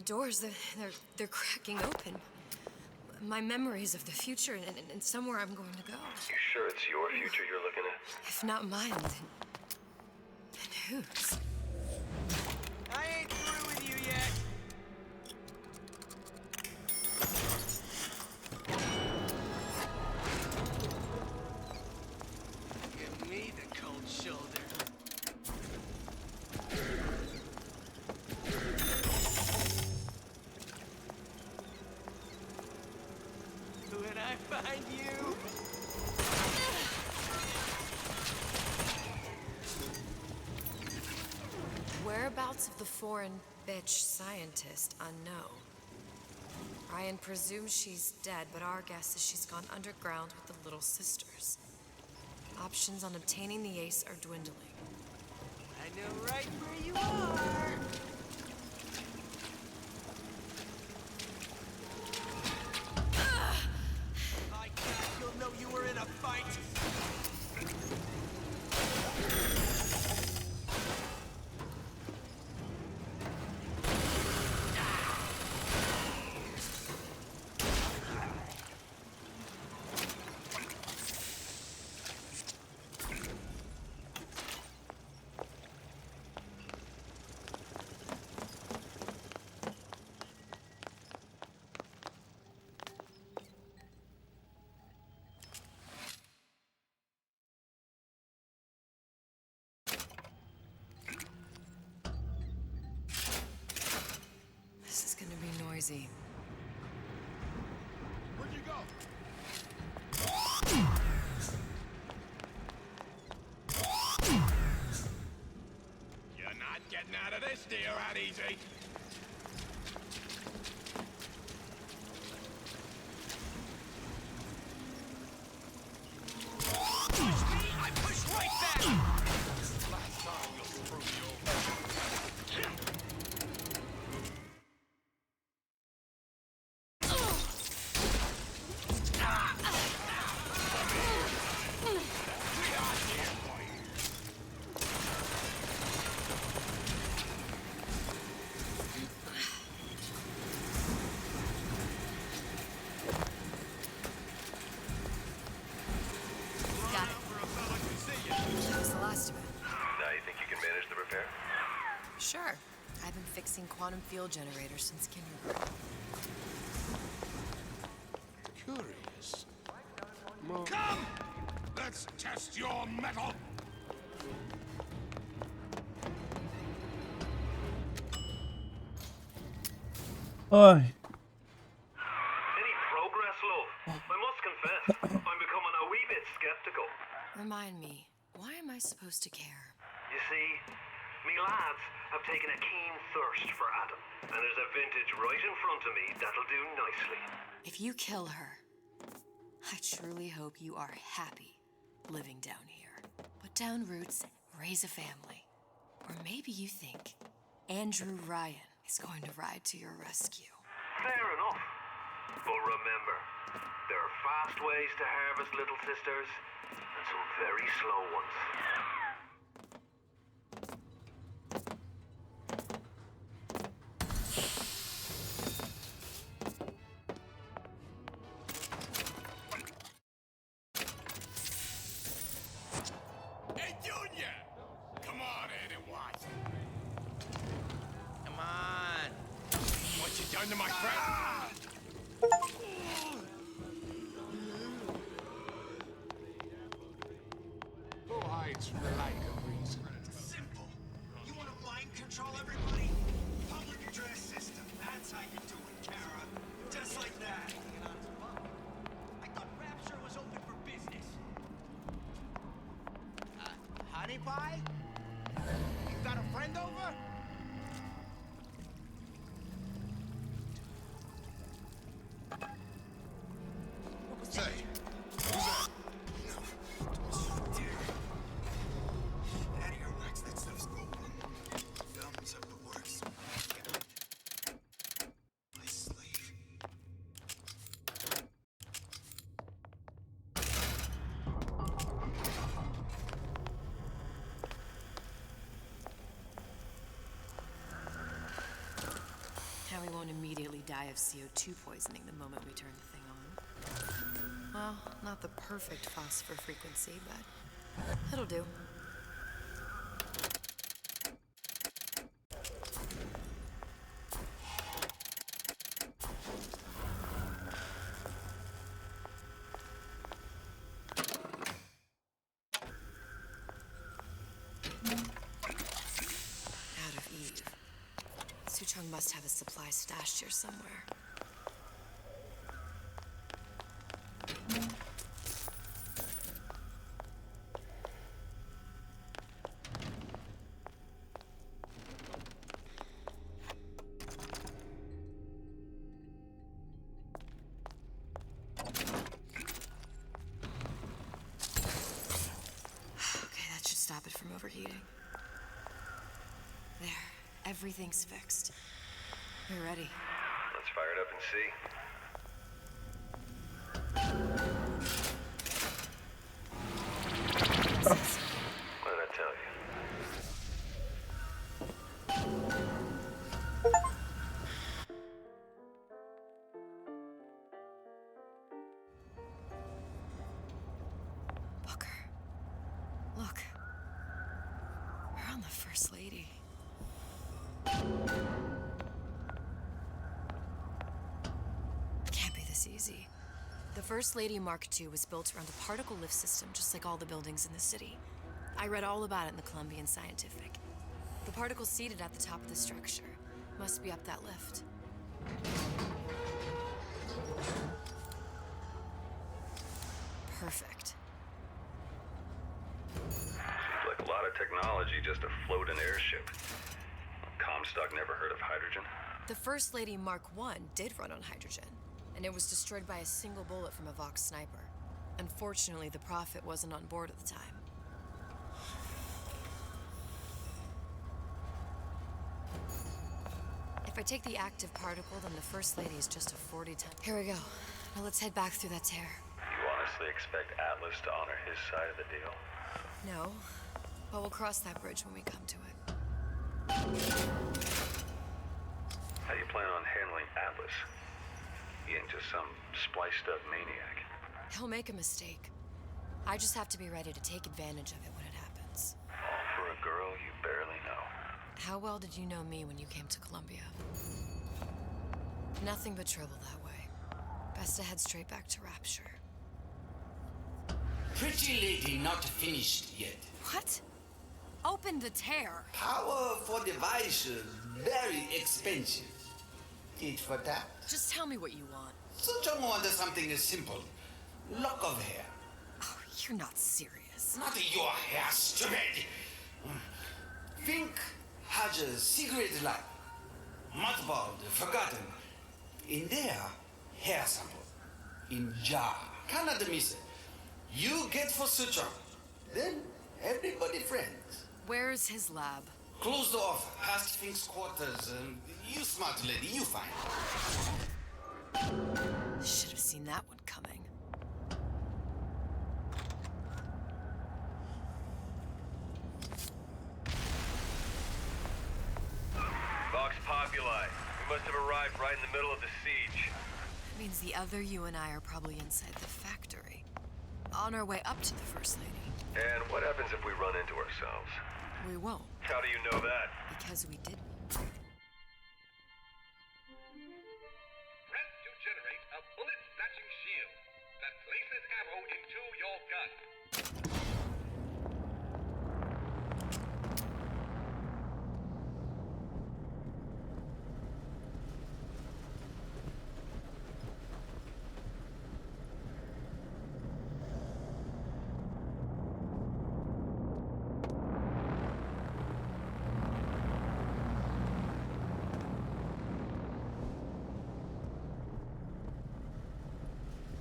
doors, they're cracking open. My memories of the future and somewhere I'm going to go. You sure it's your future you're looking at? If not mine, then whose? I ain't through with you yet. Give me the cold shoulder. When I find you. Whereabouts of the foreign bitch scientist unknown. Ryan presumes she's dead, but our guess is she's gone underground with the Little Sisters. Options on obtaining the ace are dwindling. I know right where you are. My God, you'll know you were in a fight. This is gonna be noisy. Where'd you go? You're not getting out of this deal that easy. Push me, I push right back. Last time you'll screw me over. Got it. That was the last of it. Now you think you can manage the repair? Sure. I've been fixing quantum field generators since kindergarten. Curious. Come! Let's test your metal! Ay. Any progress, love? I must confess, I'm becoming a wee bit skeptical. Remind me, why am I supposed to care? You see, me lads have taken a keen thirst for Adam, and there's a vintage right in front of me that'll do nicely. If you kill her, I truly hope you are happy living down here. Put down roots, raise a family. Or maybe you think Andrew Ryan is going to ride to your rescue. Fair enough. But remember, there are fast ways to harvest little sisters, and some very slow ones. Hey, Junior! Come on, Eddie Watson. Come on. What you done to my friend? Who hides from the light of reason? Simple. You want to mind control everybody? Public address system. That's how you do it, Kara. Just like that. I thought Rapture was open for business. Honey pie? You got a friend over? won't immediately die of CO2 poisoning the moment we turn the thing on. Well, not the perfect phosphor frequency, but it'll do. Out of Eve. Suchong must have a supply stashed here somewhere. Okay, that should stop it from overheating. There, everything's fixed. We're ready. Let's fire it up and see. What did I tell you? Booker. Look. We're on the First Lady. Can't be this easy. The First Lady Mark II was built around a particle lift system just like all the buildings in the city. I read all about it in the Columbian Scientific. The particles seated at the top of the structure must be up that lift. Perfect. Seems like a lot of technology just to float an airship. Comstock never heard of hydrogen? The First Lady Mark I did run on hydrogen, and it was destroyed by a single bullet from a Vox sniper. Unfortunately, the Prophet wasn't on board at the time. If I take the active particle, then the First Lady is just a 40-ton. Here we go. Now let's head back through that tear. You honestly expect Atlas to honor his side of the deal? No, but we'll cross that bridge when we come to it. How do you plan on handling Atlas? He ain't just some spliced up maniac. He'll make a mistake. I just have to be ready to take advantage of it when it happens. All for a girl you barely know. How well did you know me when you came to Columbia? Nothing but trouble that way. Best to head straight back to Rapture. Pretty lady not finished yet. What? Open the tear. Power for device very expensive. Tit for tat. Just tell me what you want. Suchong wants something simple. Lock of hair. Oh, you're not serious. Not your hair, stupid. Think has a secret life. Mothballed, forgotten. In there, hair sample. In jar. Cannot miss it. You get for Suchong. Then everybody friends. Where's his lab? Closed off, past Fink's quarters. You smart lady, you find. Should have seen that one coming. Vox Populi. We must have arrived right in the middle of the siege. Means the other you and I are probably inside the factory. On our way up to the First Lady. And what happens if we run into ourselves? We won't. How do you know that? Because we didn't. Press to generate a bullet-snatching shield that places ammo into your gun.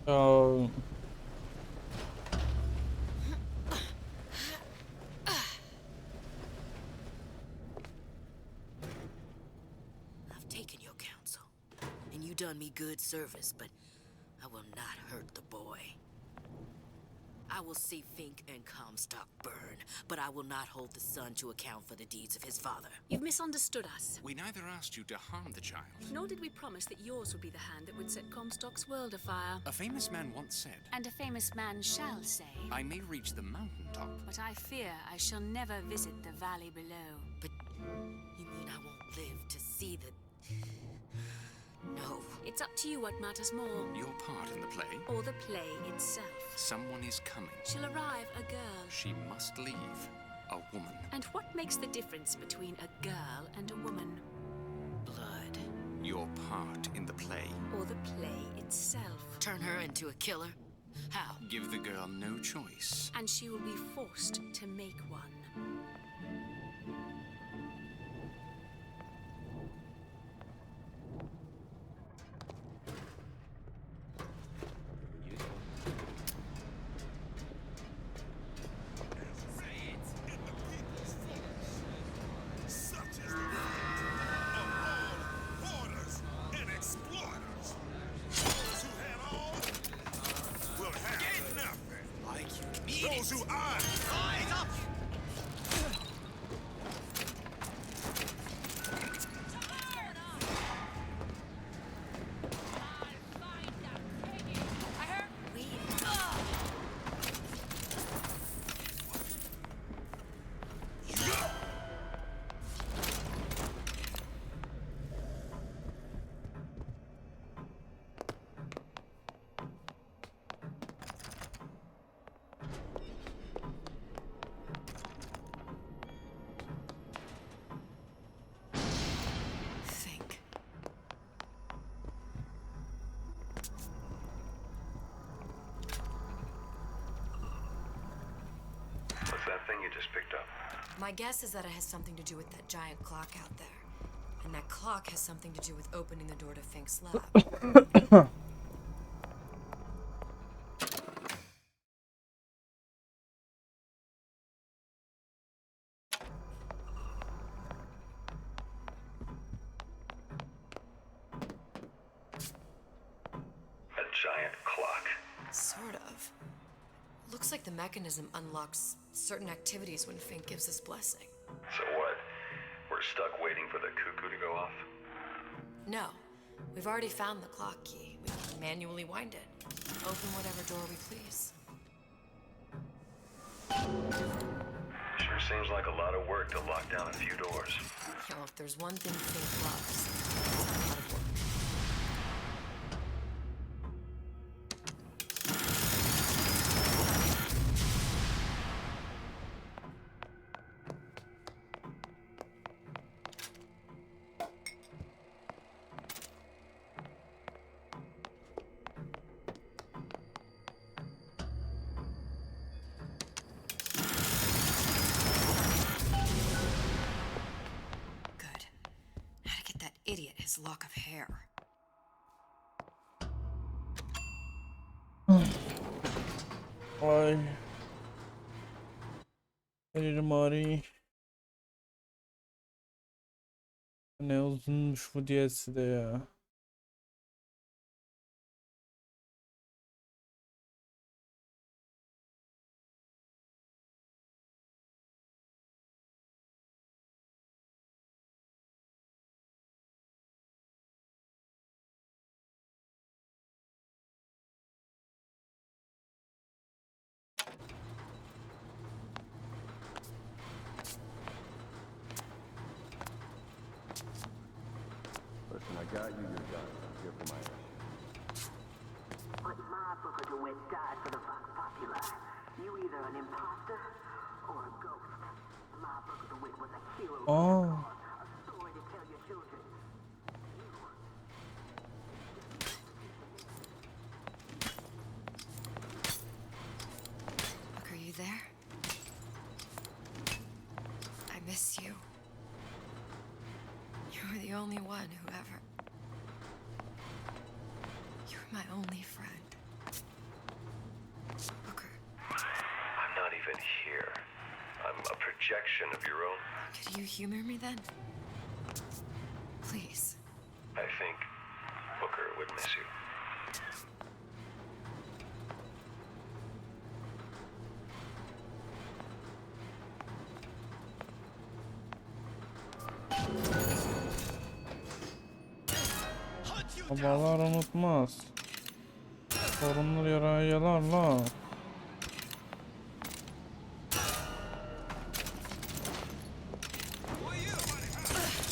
Oh. I've taken your counsel, and you done me good service, but I will not hurt the boy. I will see Fink and Comstock burn, but I will not hold the son to account for the deeds of his father. You've misunderstood us. We neither asked you to harm the child. Nor did we promise that yours would be the hand that would set Comstock's world afire. A famous man once said, And a famous man shall say, I may reach the mountaintop, but I fear I shall never visit the valley below. But you mean I won't live to see the... No. It's up to you what matters more. Your part in the play? Or the play itself. Someone is coming. She'll arrive, a girl. She must leave. A woman. And what makes the difference between a girl and a woman? Blood. Your part in the play. Or the play itself. Turn her into a killer? How? Give the girl no choice. And she will be forced to make one. Those who eyes up! Thing you just picked up. My guess is that it has something to do with that giant clock out there. And that clock has something to do with opening the door to Fink's lab. A giant clock. Sort of. Looks like the mechanism unlocks certain activities when Fink gives his blessing. So what? We're stuck waiting for the cuckoo to go off? No. We've already found the clock key. We can manually wind it. Open whatever door we please. Sure seems like a lot of work to lock down a few doors. You know, if there's one thing Fink loves, it's a lot of work. Idiot, his lock of hair. Ay. Elim ağrıyor. Ne uzunmuş bu diyesi de ya. Listen, I got you your gun. I'm here for my issue. But my Booker DeWitt died for the Vox Populi. You either an imposter or a ghost. My Booker DeWitt was a hero. Oh. A story to tell your children. Look, are you there? I miss you. You were the only one who ever... You were my only friend. Booker. I'm not even here. I'm a projection of your own. Could you humor me then? Please. I think Booker would miss you. Babalar unutmaz. Sorunlar yarayalarla.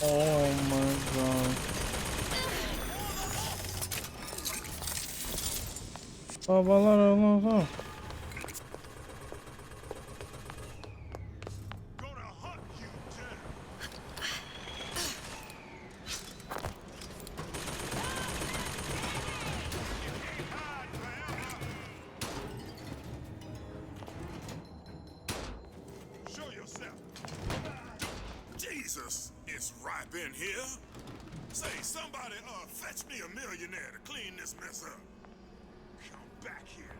Oh my god. Babalar unutmaz. Show yourself. Jesus, it's ripe in here. Say, somebody, fetch me a millionaire to clean this mess up. Come back here.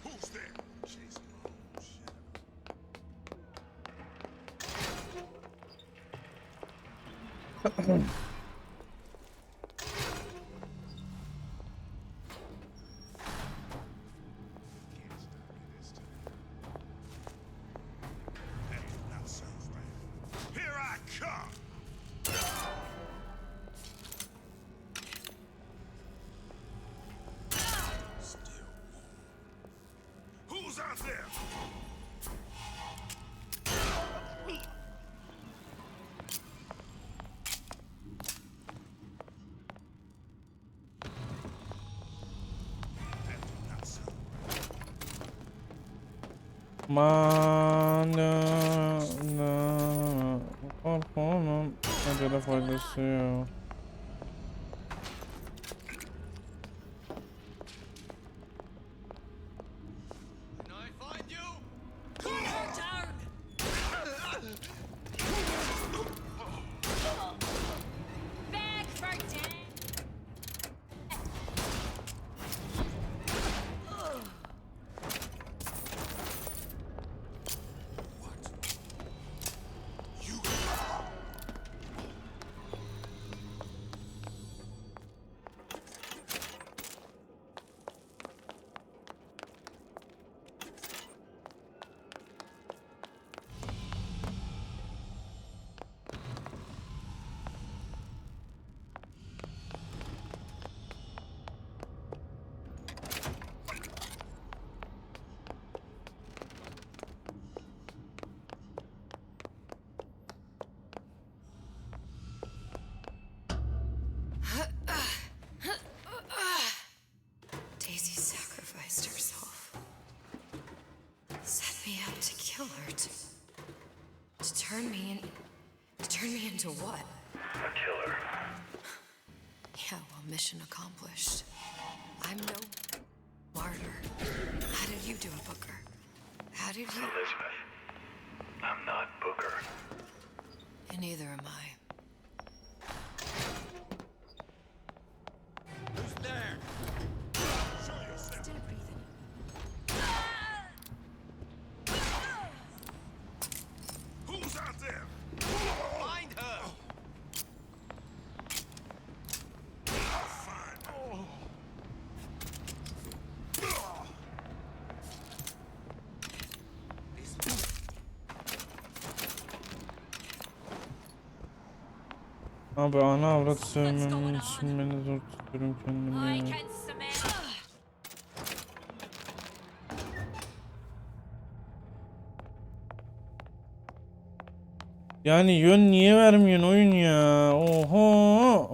Who's there? Chasing my own shadow. Here I come! Who's out there? Korkunun acele faydası yok. Daisy sacrificed herself. Set me up to kill her, to turn me into what? A killer. Yeah, well, mission accomplished. I'm no martyr. How did you do it, Booker? How did you? Elizabeth, I'm not Booker. And neither am I. Who's there? Show yourself. Still breathing. Who's out there? Find her! Fine. Abi ana avrat sevmemin için beni zor tutuyorum kendimi ya. Yani yön niye vermiyorsun oyun ya? Oho.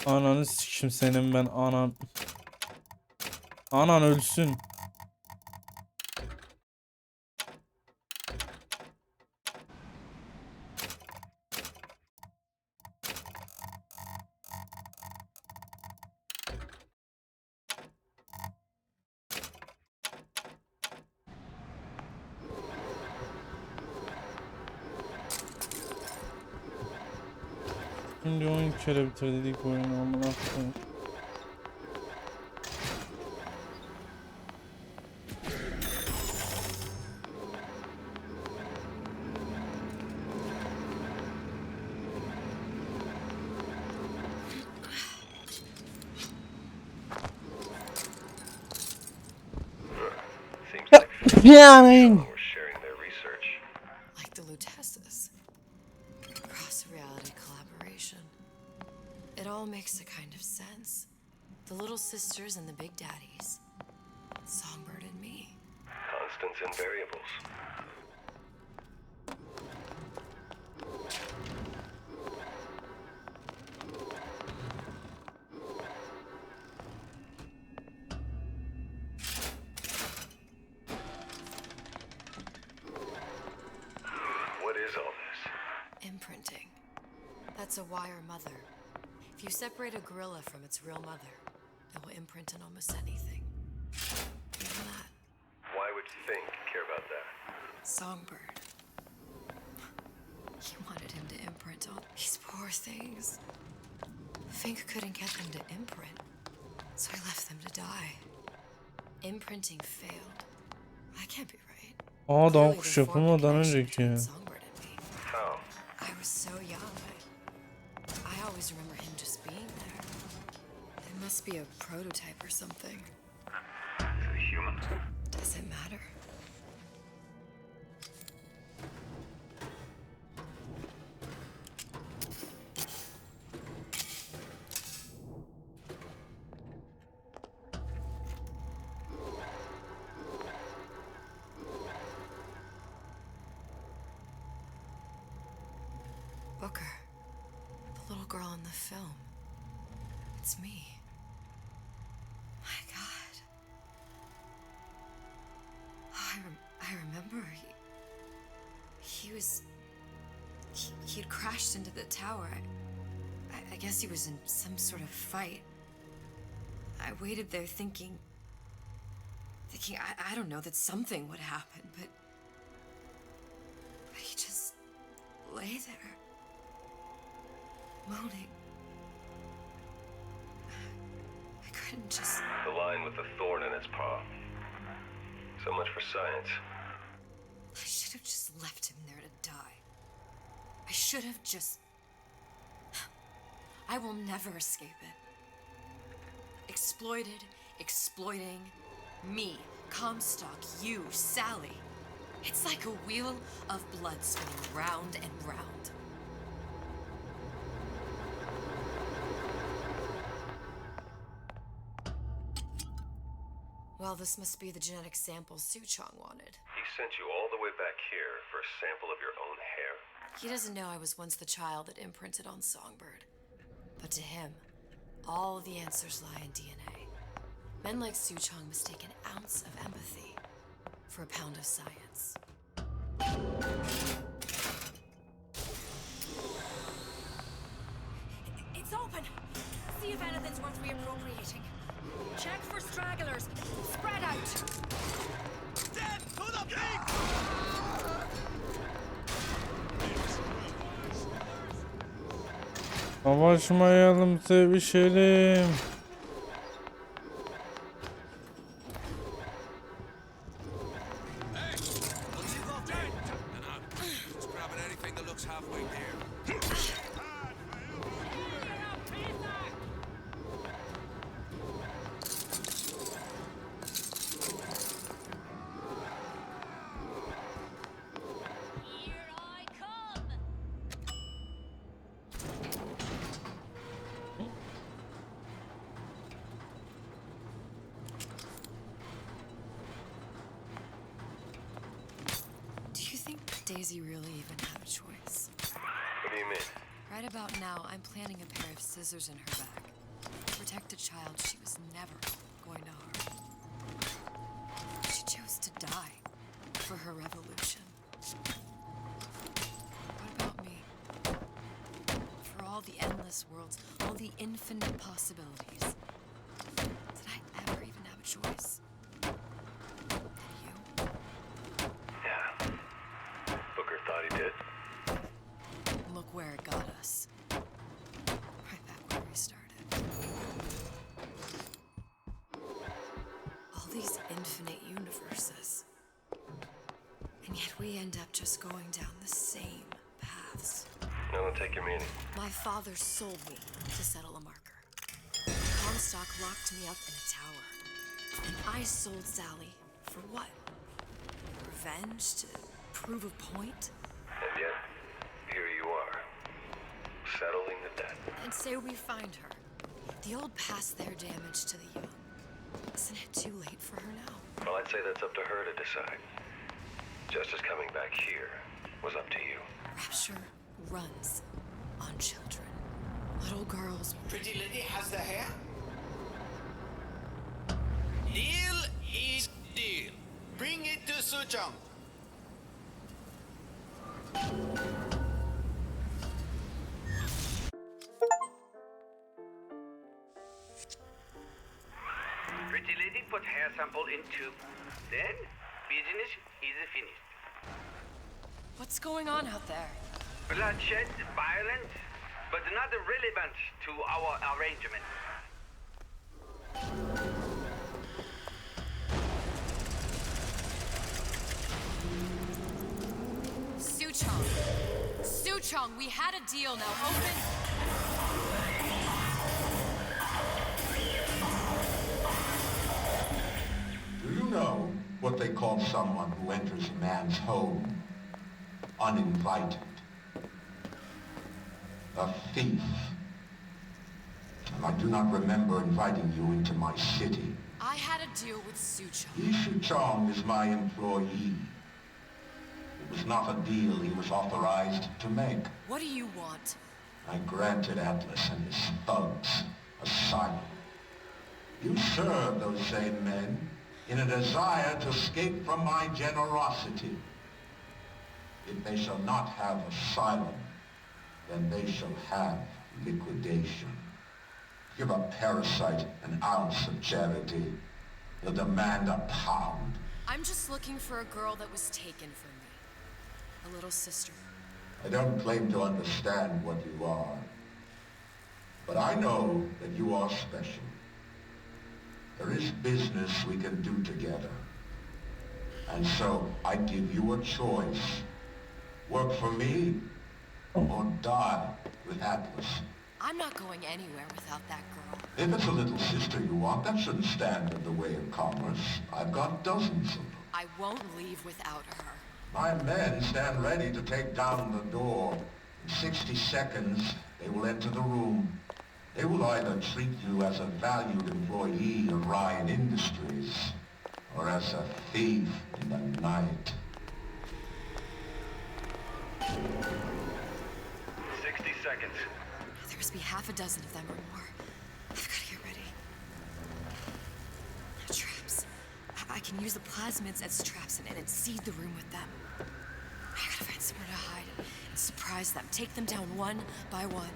Ananı sikim senin ben anan. Anan ölsün. Şimdi 10 kere bitirdik oyunu amına koyayım. Yani. We're sharing their research. Like the Lutesses. Cross-reality collaboration. It all makes a kind of sense. The little sisters and the big daddies. Songbird and me. Constants and variables. What is all this? Imprinting. That's a wire mother. If you separate a gorilla from its real mother, it will imprint on almost anything. Even that. Why would Fink care about that? Songbird. He wanted him to imprint on these poor things. Fink couldn't get them to imprint, so he left them to die. Imprinting failed. That can't be right. Daha kuş yapılmadan önceki. How? I was so young. I always remember him just being there. It must be a prototype or something. It's a human. Does it matter? Booker. The little girl in the film. It's me. My God. Oh, I remember. He'd crashed into the tower. I guess he was in some sort of fight. I waited there thinking I don't know, that something would happen, but he just lay there, moaning. I couldn't just... The line with the thorn in its paw. So much for science. I should have just left him there to die. I should have just... I will never escape it. Exploited, exploiting, me, Comstock, you, Sally. It's like a wheel of blood spinning round and round. Well, this must be the genetic sample Suchong wanted. He sent you all the way back here for a sample of your own hair? He doesn't know I was once the child that imprinted on Songbird. But to him, all the answers lie in DNA. Men like Suchong mistake an ounce of empathy for a pound of science. It's open. See if anything's worth reappropriating. Check for stragglers. Spread out. Dead to the pig! Savaşmayalım, sevişelim. Daisy really even had a choice? What do you mean? Right about now, I'm planting a pair of scissors in her back. protect a child she was never going to harm. She chose to die for her revolution. What about me? For all the endless worlds, all the infinite possibilities. Did I ever even have a choice? Did you? Yeah. Booker thought he did. Look where it got us. Right back where we started. All these infinite universes. And yet we end up just going down the same paths. I don't take your meaning. My father sold me to settle a marker. Comstock locked me up in a tower. And I sold Sally for what? Revenge? To prove a point? And yet, here you are, settling the debt. And say we find her. The old past their damage to the young. Isn't it too late for her now? Well, I'd say that's up to her to decide. Justice coming back here was up to you. Rapture runs on children. Little girls. Pretty lady has the hair? Deal is deal. Bring it to Suchong. Pretty lady put hair sample in tube. Then, business is finished. What's going on out there? Bloodshed, violence, but not relevant to our arrangement. Suchong. Suchong, we had a deal. Now open. Do you know what they call someone who enters a man's home uninvited? A thief. And I do not remember inviting you into my city. I had a deal with Suchong. Yi Chong is my employee. It was not a deal he was authorized to make. What do you want? I granted Atlas and his thugs asylum. You serve those same men in a desire to escape from my generosity. If they shall not have asylum, then they shall have liquidation. Give a parasite an ounce of charity. He'll demand a pound. I'm just looking for a girl that was taken from me. A little sister. I don't claim to understand what you are, but I know that you are special. There is business we can do together. And so I give you a choice. Work for me or die with Atlas. I'm not going anywhere without that girl. If it's a little sister you want, that shouldn't stand in the way of commerce. I've got dozens of them. I won't leave without her. My men stand ready to take down the door. In 60 seconds, they will enter the room. They will either treat you as a valued employee of Ryan Industries, or as a thief in the night. 60 seconds. There must be half a dozen of them or more. I've got to get ready. Traps. I can use the plasmids as traps and seed the room with them. I gotta find somewhere to hide and surprise them. Take them down one by one.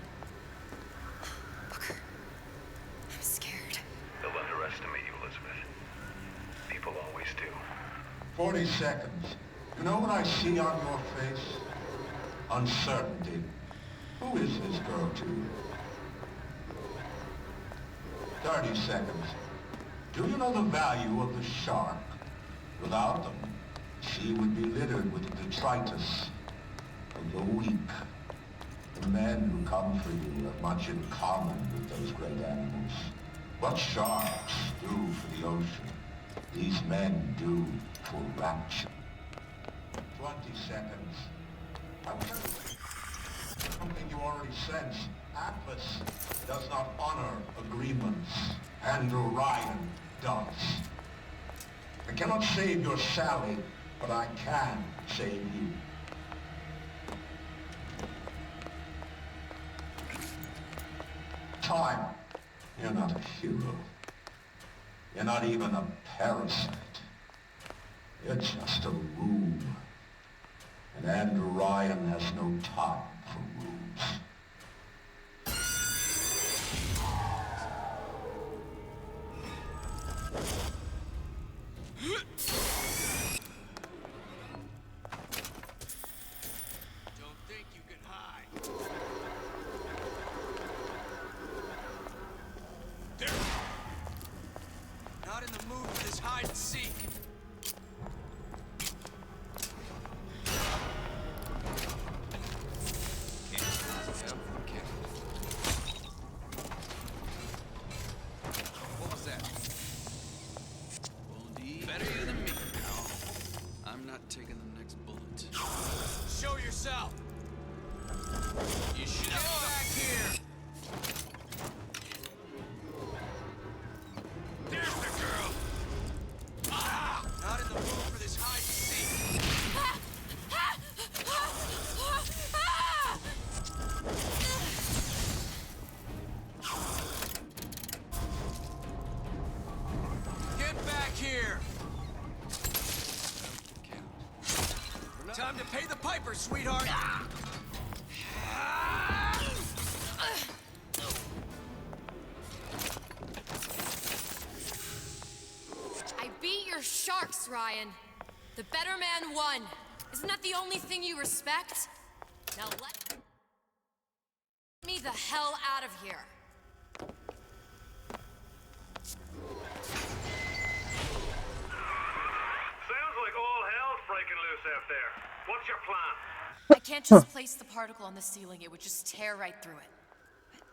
Booker, I'm scared. They'll underestimate you, Elizabeth. People always do. 40 seconds. You know what I see on your face? Uncertainty. Who is this girl to you? 30 seconds. Do you know the value of the shark? Without them, the sea would be littered with the detritus of the weak. The men who come for you have much in common with those great animals. What sharks do for the ocean, these men do for rapture. 20 seconds. I will tell you something you already sense. Atlas does not honor agreements. Andrew Ryan does. I cannot save your Sally, but I can save you. Time. You're not a hero. You're not even a parasite. You're just a rube. And Andrew Ryan has no time for rubes. Don't think you can hide. There. Not in the mood for this hide and seek. What was that? Better you than me. No, I'm not taking the next bullet. Show yourself. You should get back here. There's the girl. Ah! Not in the mood for this hide and seek. Get back here. Time to pay the piper, sweetheart. I beat your sharks, Ryan. The better man won. Isn't that the only thing you respect? Now let me the hell out of here. Sounds like all hell's breaking loose out there. What's your plan? I can't just place the particle on the ceiling. It would just tear right through it. But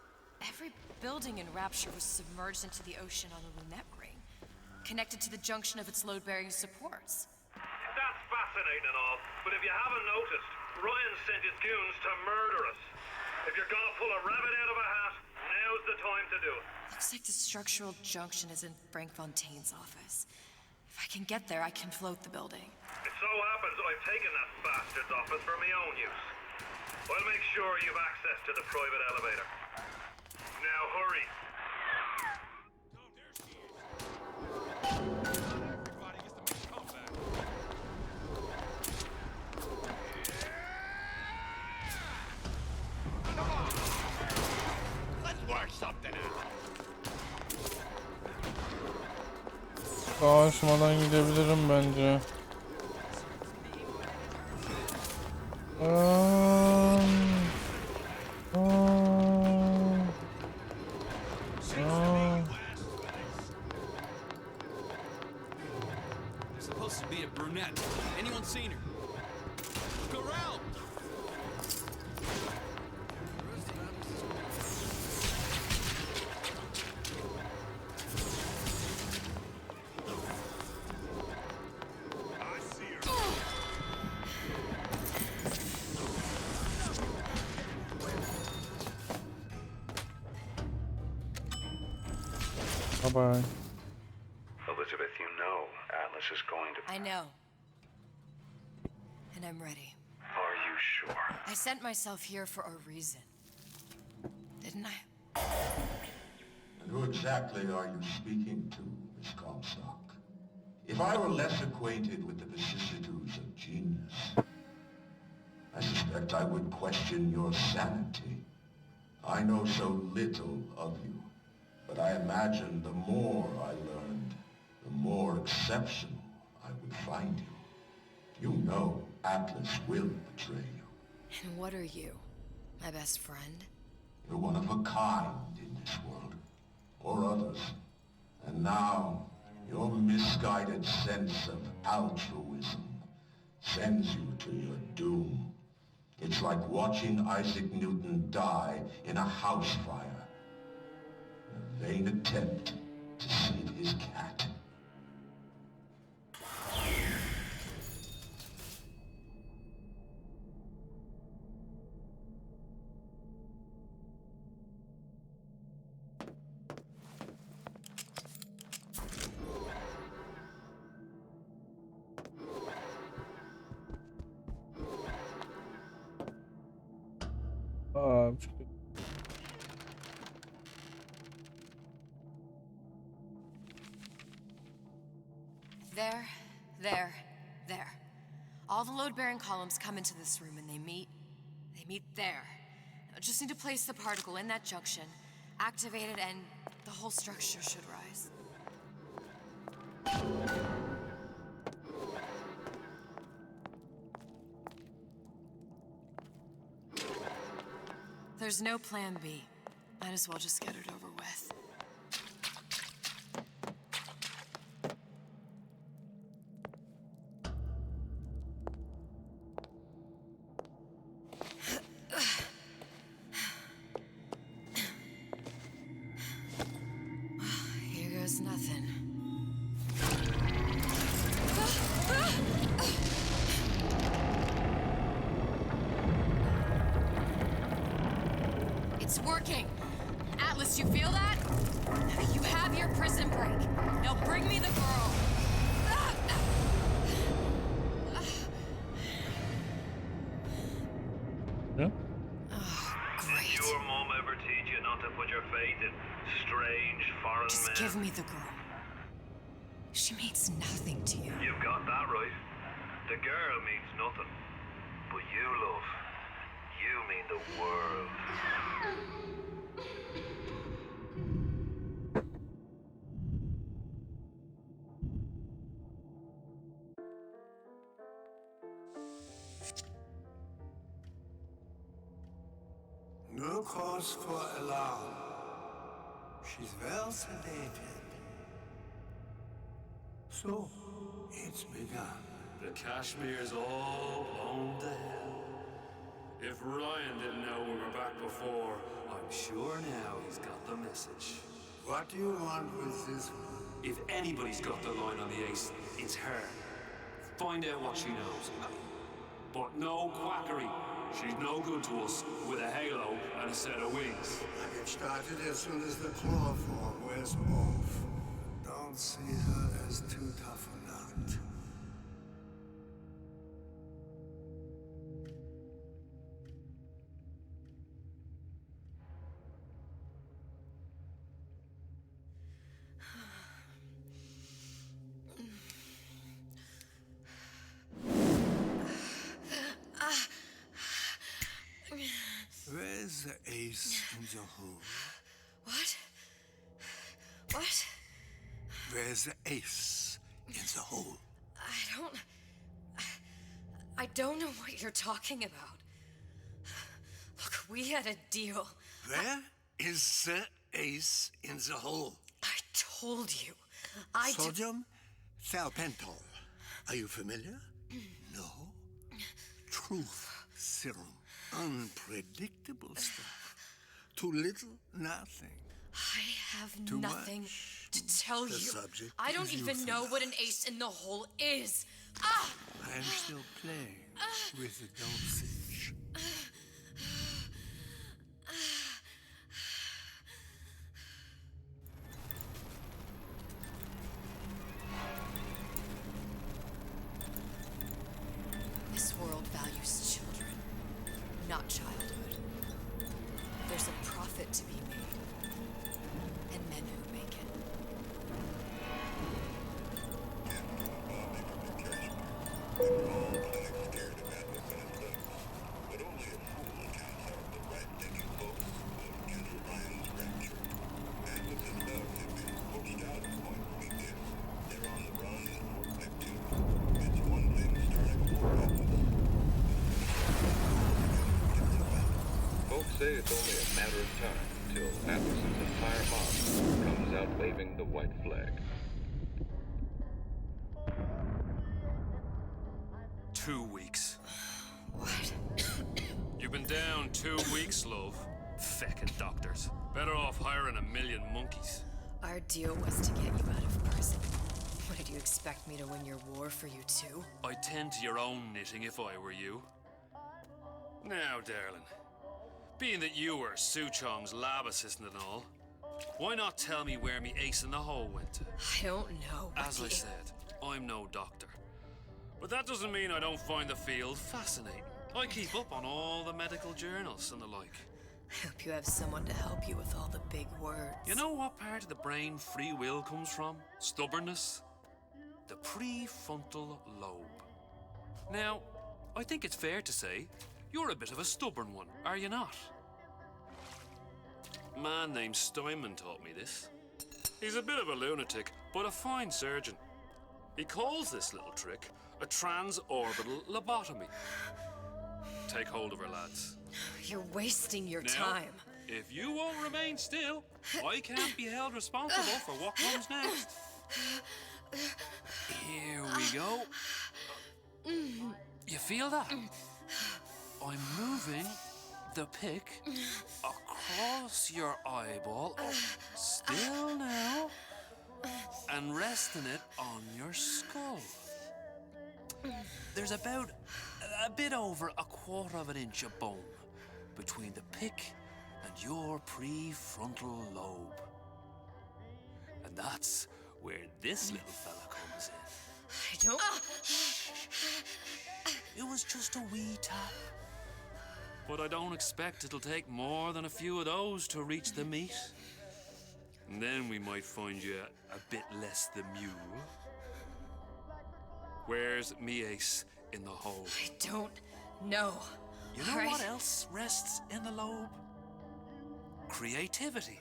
every building in Rapture was submerged into the ocean on the Lunette ring, connected to the junction of its load-bearing supports. That's fascinating and all, but if you haven't noticed, Ryan sent his goons to murder us. If you're gonna pull a rabbit out of a hat, now's the time to do it. Looks like the structural junction is in Frank Fontaine's office. If I can get there, I can float the building. It so happens I've taken that bastard's office for my own use. I'll make sure you've access to the private elevator. Now hurry. Let's work something out. Savaşmadan gidebilirim bence. Supposed to be a brunette. Anyone seen her? Look around. Bye-bye. Elizabeth, you know Atlas is going to... I know. And I'm ready. Are you sure? I sent myself here for a reason. Didn't I? And who exactly are you speaking to, Miss Comstock? If I were less acquainted with the vicissitudes of genius, I suspect I would question your sanity. I know so little of you, but I imagine the more I learned, the more exceptional I would find you. You know Atlas will betray you. And what are you? My best friend? You're one of a kind in this world, or others. And now, your misguided sense of altruism sends you to your doom. It's like watching Isaac Newton die in a house fire. A vain attempt to save his cat. There. All the load-bearing columns come into this room and they meet there. I just need to place the particle in that junction, activate it, and the whole structure should rise. There's no plan B. Might as well just get it over with. Here goes nothing. It's working! Atlas, you feel that? You have your prison break. Now bring me the girl. Yeah? Oh, great. Did your mom ever teach you not to put your faith in strange foreign Just men? give me the girl. She means nothing to you. You've got that right. The girl means nothing. But you, love, you mean the world. No cause for alarm. She's well sedated. So, it's begun. The Kashmir's all blown to hell. If Ryan didn't know we were back before, I'm sure now he's got the message. What do you want with this one? If anybody's got the line on the ace, it's her. Find out what she knows. But no quackery. She's no good to us with a halo and a set of wings. I get started as soon as the chloroform wears off. Don't see her as too tough a nut. Where's the ace in the hole? What? What? Where's the ace in the hole? I don't know what you're talking about. Look, we had a deal. Where is the ace in the hole? I told you. Sodium thiopental. Are you familiar? No. Truth serum. Unpredictable stuff. Too little, nothing. I have Too nothing much. to tell The you. subject I don't is even know what an ace in the hole is. Ah! I am still playing with the dosage. This world values children, not childhood. There's a profit to be made, and men who make it. Folks say it's only a matter of time till Atlas's entire mob comes out waving the white flag. 2 weeks. What? You've been down 2 weeks, love. Feckin' doctors. Better off hiring 1,000,000 monkeys. Our deal was to get you out of prison. What, did you expect me to win your war for you too? I'd tend to your own knitting if I were you. Now, darling, being that you were Su Chong's lab assistant and all, why not tell me where me ace in the hole went to? I don't know. As I said, I'm no doctor. But that doesn't mean I don't find the field fascinating. I keep up on all the medical journals and the like. I hope you have someone to help you with all the big words. You know what part of the brain free will comes from? Stubbornness? The the prefrontal lobe. Now, I think it's fair to say you're a bit of a stubborn one, are you not? A man named Steinman taught me this. He's a bit of a lunatic, but a fine surgeon. He calls this little trick a transorbital lobotomy. Take hold of her, lads. You're wasting your Now, time. if you won't remain still, I can't be held responsible for what comes next. Here we go. You feel that? I'm moving the pick across your eyeball, still now, and resting it on your skull. There's about a bit over 1/4 inch of bone between the pick and your prefrontal lobe. And that's where this little fella comes in. I don't... It was just a wee tap. But I don't expect it'll take more than a few of those to reach the meat. And then we might find you a bit less the mule. Where's me ace in the hole? I don't know. You know what else rests in the lobe? Creativity.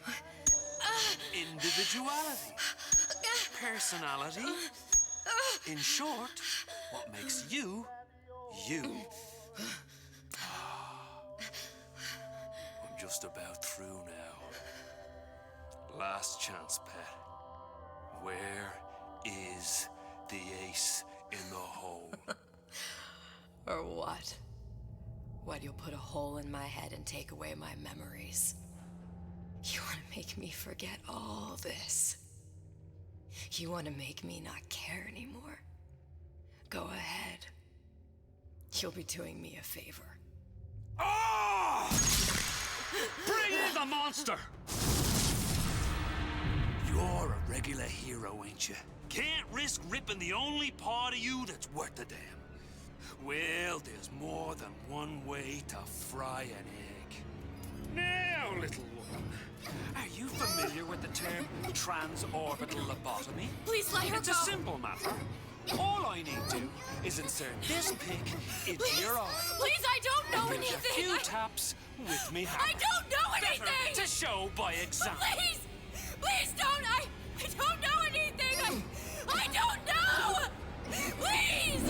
Individuality. Personality. In short, what makes you, you. I'm just about through now. Last chance, pet. Where is the ace in the hole? Or what? What, you'll put a hole in my head and take away my memories? You want to make me forget all this? You want to make me not care anymore? Go ahead. You'll be doing me a favor. Ah! Bring in the monster! You're a regular hero, ain't you? Can't risk ripping the only part of you that's worth a damn. Well, there's more than one way to fry an egg. Now, little one, are you familiar with the term transorbital lobotomy? Please let her It's go. a simple matter. All I need to do is insert this pick into your eye. Please, I don't know And give anything. a few taps with me hammer. I don't know anything. Better to show by example. Please, please don't. I don't know anything. I don't know. Please.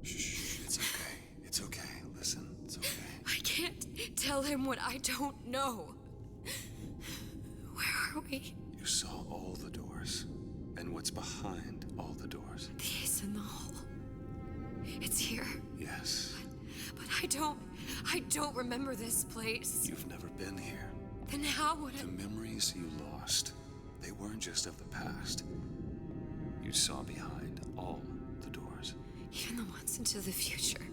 Shh, it's okay. It's okay. Listen, it's okay. I can't tell him what I don't know. Where are we? You saw all the doors. And what's behind all the doors? The ace in the hole. It's here. Yes. But I don't remember this place. You've never been here. Then how would The memories you lost, they weren't just of the past. You saw behind all the doors. Even the ones into the future.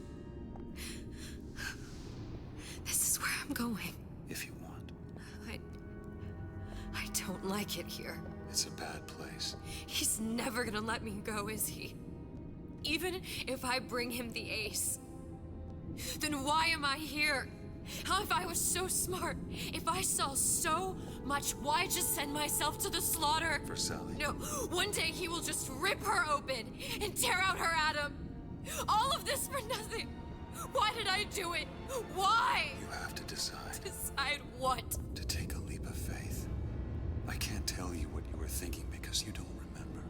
This is where I'm going. If you want. I don't like it here. It's a bad place. He's never gonna let me go, is he? Even if I bring him the ace. Then why am I here? How if I was so smart? If I saw so much, why just send myself to the slaughter? For Sally. No, one day he will just rip her open and tear out her atom. All of this for nothing. Why did I do it? Why? You have to decide. Decide what? To take a leap of faith. I can't tell you what you were thinking because you don't remember.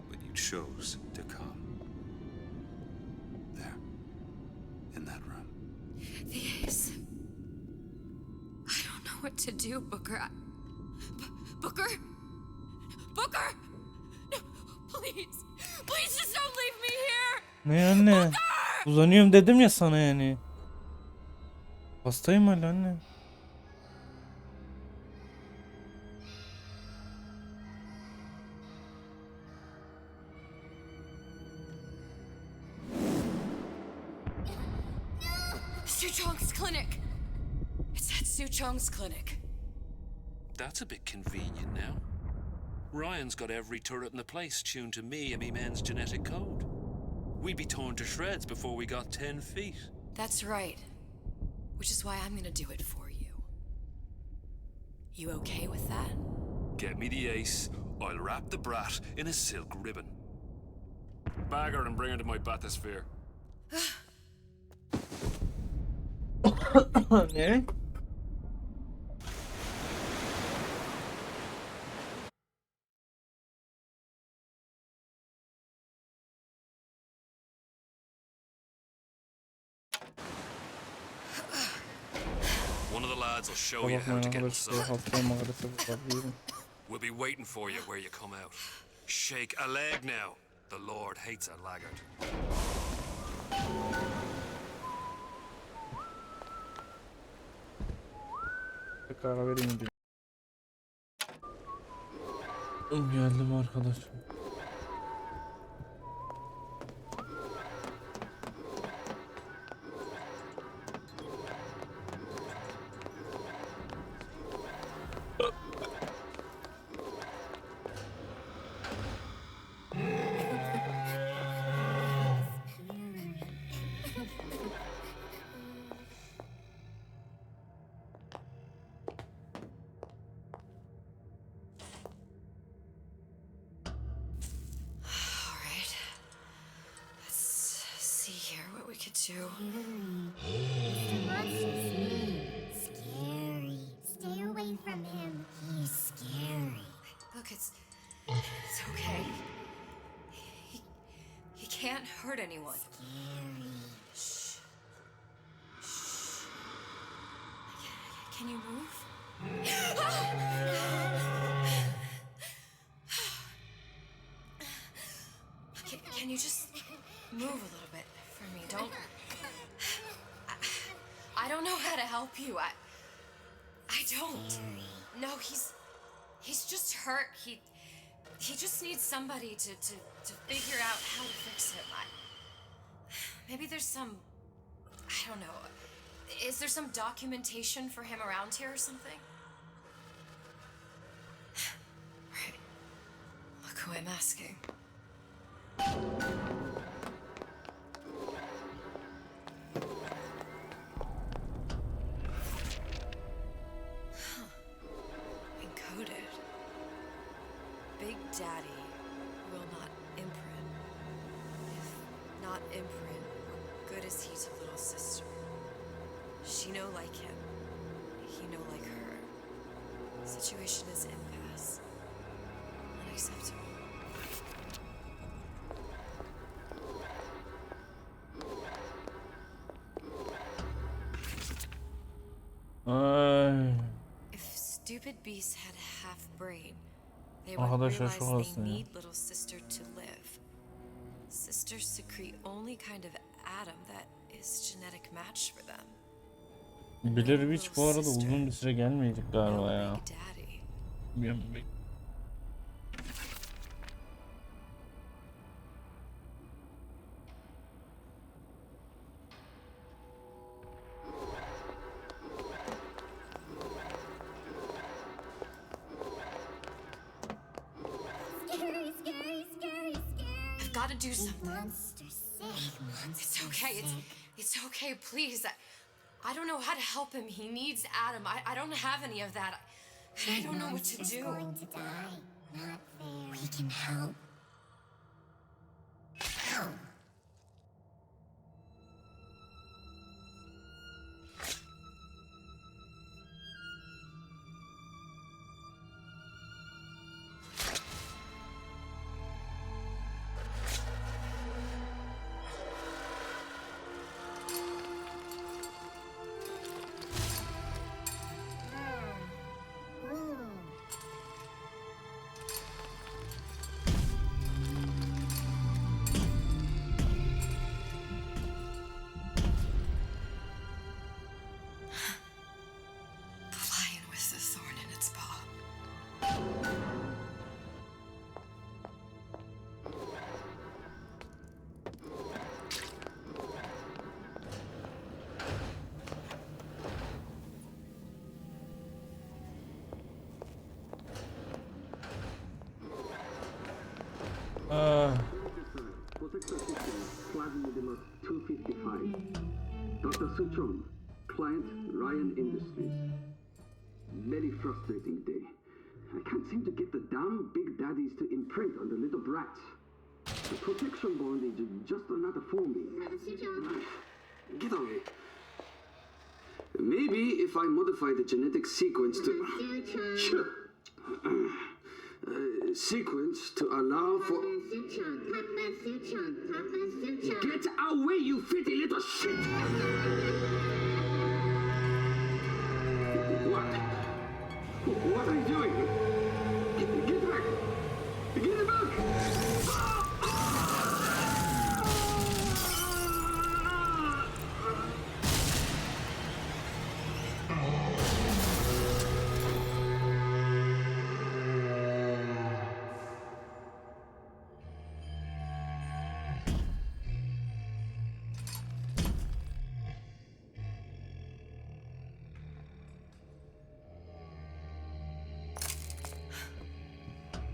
But you chose to come. There. In that room. The ace. I don't know what to do, Booker. Booker? Booker! No, please. Please just don't leave me here. Ne anne? Uzanıyorum dedim ya sana yani. Hastayım hala anne. Suchong's clinic. It's at Suchong's clinic. That's a bit convenient now. Ryan's got every turret in the place tuned to me and me men's genetic code. We'd be torn to shreds before we got 10 feet. That's right. Which is why I'm gonna do it for you. You okay with that? Get me the ace, I'll wrap the brat in a silk ribbon. Bag her and bring her to my bathysphere. Ne? One of the lads will show you how to get inside. Hastayım agresif olabilirim. We'll be waiting for you where you come out. Shake a leg now. The Lord hates a laggard. Karar vereyim diyor. Geldim arkadaşım. Do. Mr. Monster's mean. Scary. Stay away from him. He's scary. Look, it's okay. He can't hurt anyone. Scary. Shh. Shh. Can you move? Can you just move a little bit for me? Don't. I don't know how to help you. I don't. No, he's just hurt. He just needs somebody to figure out how to fix him. Maybe there's some, I don't know. Is there some documentation for him around here or something? Right. Look who I'm asking. Encoded. Big Daddy will not imprint. If not imprint, what good is he to little sister? She no like him. He no like her. Situation is impasse. Unacceptable. If stupid beasts had half brain, they would realize they need little sister to live. Sisters secrete only kind of atom that is genetic match for them. Gelir hiç bu arada uzun bir süre gelmeyecek galiba ya. Bilmiyorum. I've got to do something. It's okay. It's okay. Please. I don't know how to help him. He needs Adam. I don't have any of that. I don't know what to do. Going to die. Not fair. We can help. Help. Protector system, Plasmodimer 255. Dr. Suchong, client Ryan Industries. Very frustrating day. I can't seem to get the damn big daddies to imprint on the little brats. The protection bondage is just another forming. Get away. Maybe if I modify the genetic sequence to... sequence to allow for... Get away, you filthy little shit! What? What are you doing? Get back! Get back!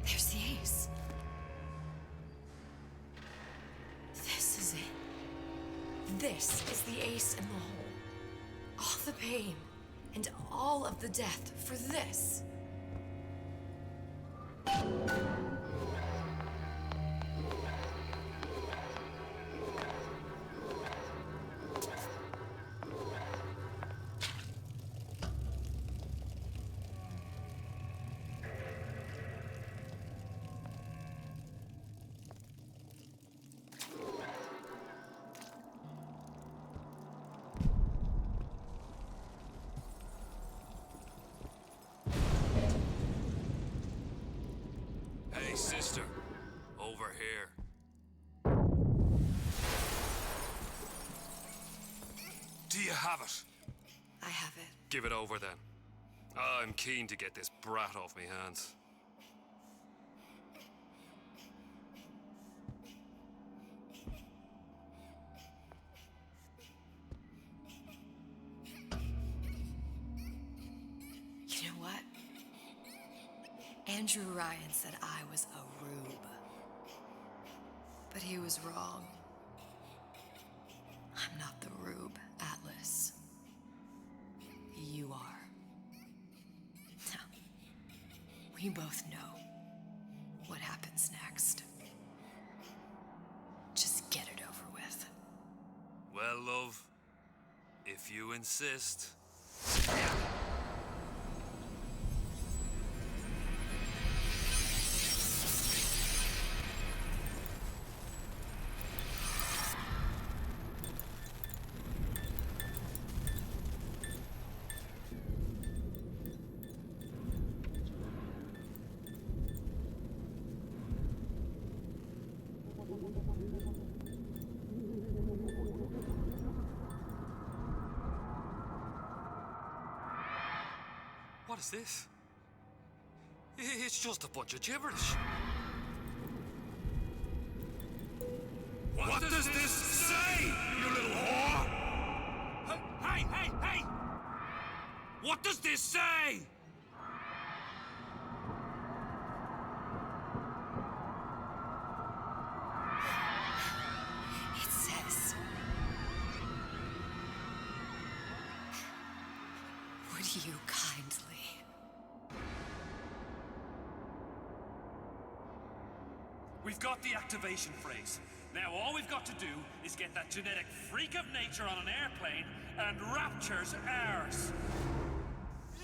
There's the ace. This is it. This is the ace in the hole. All the pain and all of the death for this. Hey, sister. Over here. Do you have it? I have it. Give it over then. I'm keen to get this brat off me hands. You know what? Andrew Ryan said I was a rube. But he was wrong. I'm not the rube, Atlas. You are. Now, we both know what happens next. Just get it over with. Well, love, if you insist. What is this? It's just a bunch of gibberish. What does this say, you little whore? Hey, hey, hey! What does this say? It says, would you kindly? We've got the activation phrase. Now all we've got to do is get that genetic freak of nature on an airplane and Rapture's ours.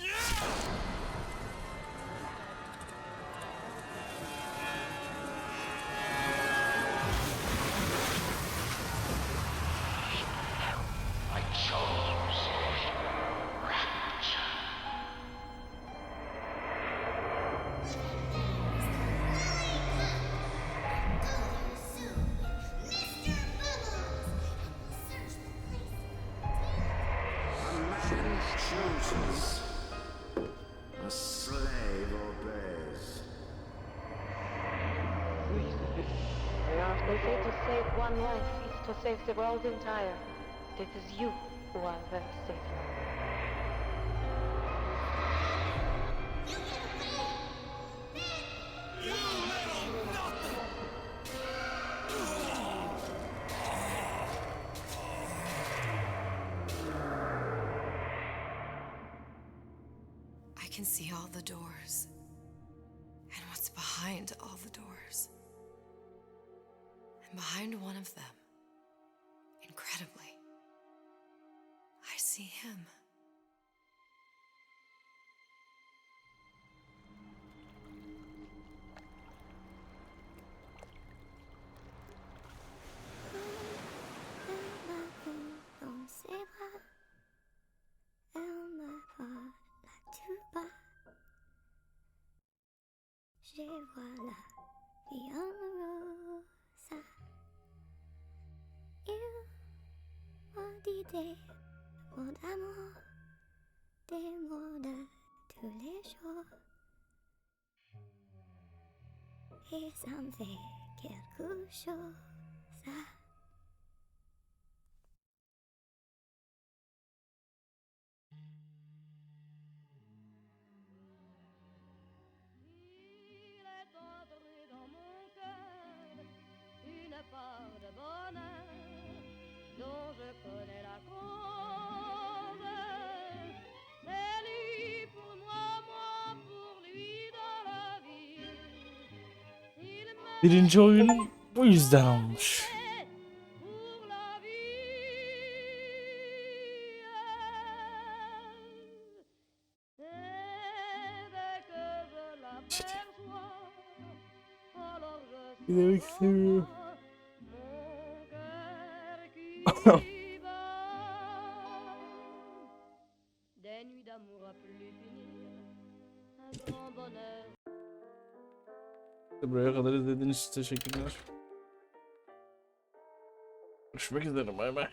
Yeah! I chose Rapture. Chooses. A slave obeys. They say to save one life is to save the world entire. It is you who are their savior. I can see all the doors behind all the doors. And behind one of them, incredibly, I see him. Dans ses bras, elle me parle tout bas. Je vois la vie en rosa. Il m'a dit des mots d'amour, des mots de tous les jours. Et ça me fait quelque chose. Une part de bonheur dont je connais la cause. C'est lui pour moi, moi pour lui dans la vie. Il me Birinci oyun bu yüzden almış. pour la vie. Et dès que je l'aperçois, alors je Giderek seviyorum. Des nuits d'amour à plus finir, un grand bonheur. Buraya kadar izlediğiniz için teşekkürler. Görüşmek üzere, bay bay.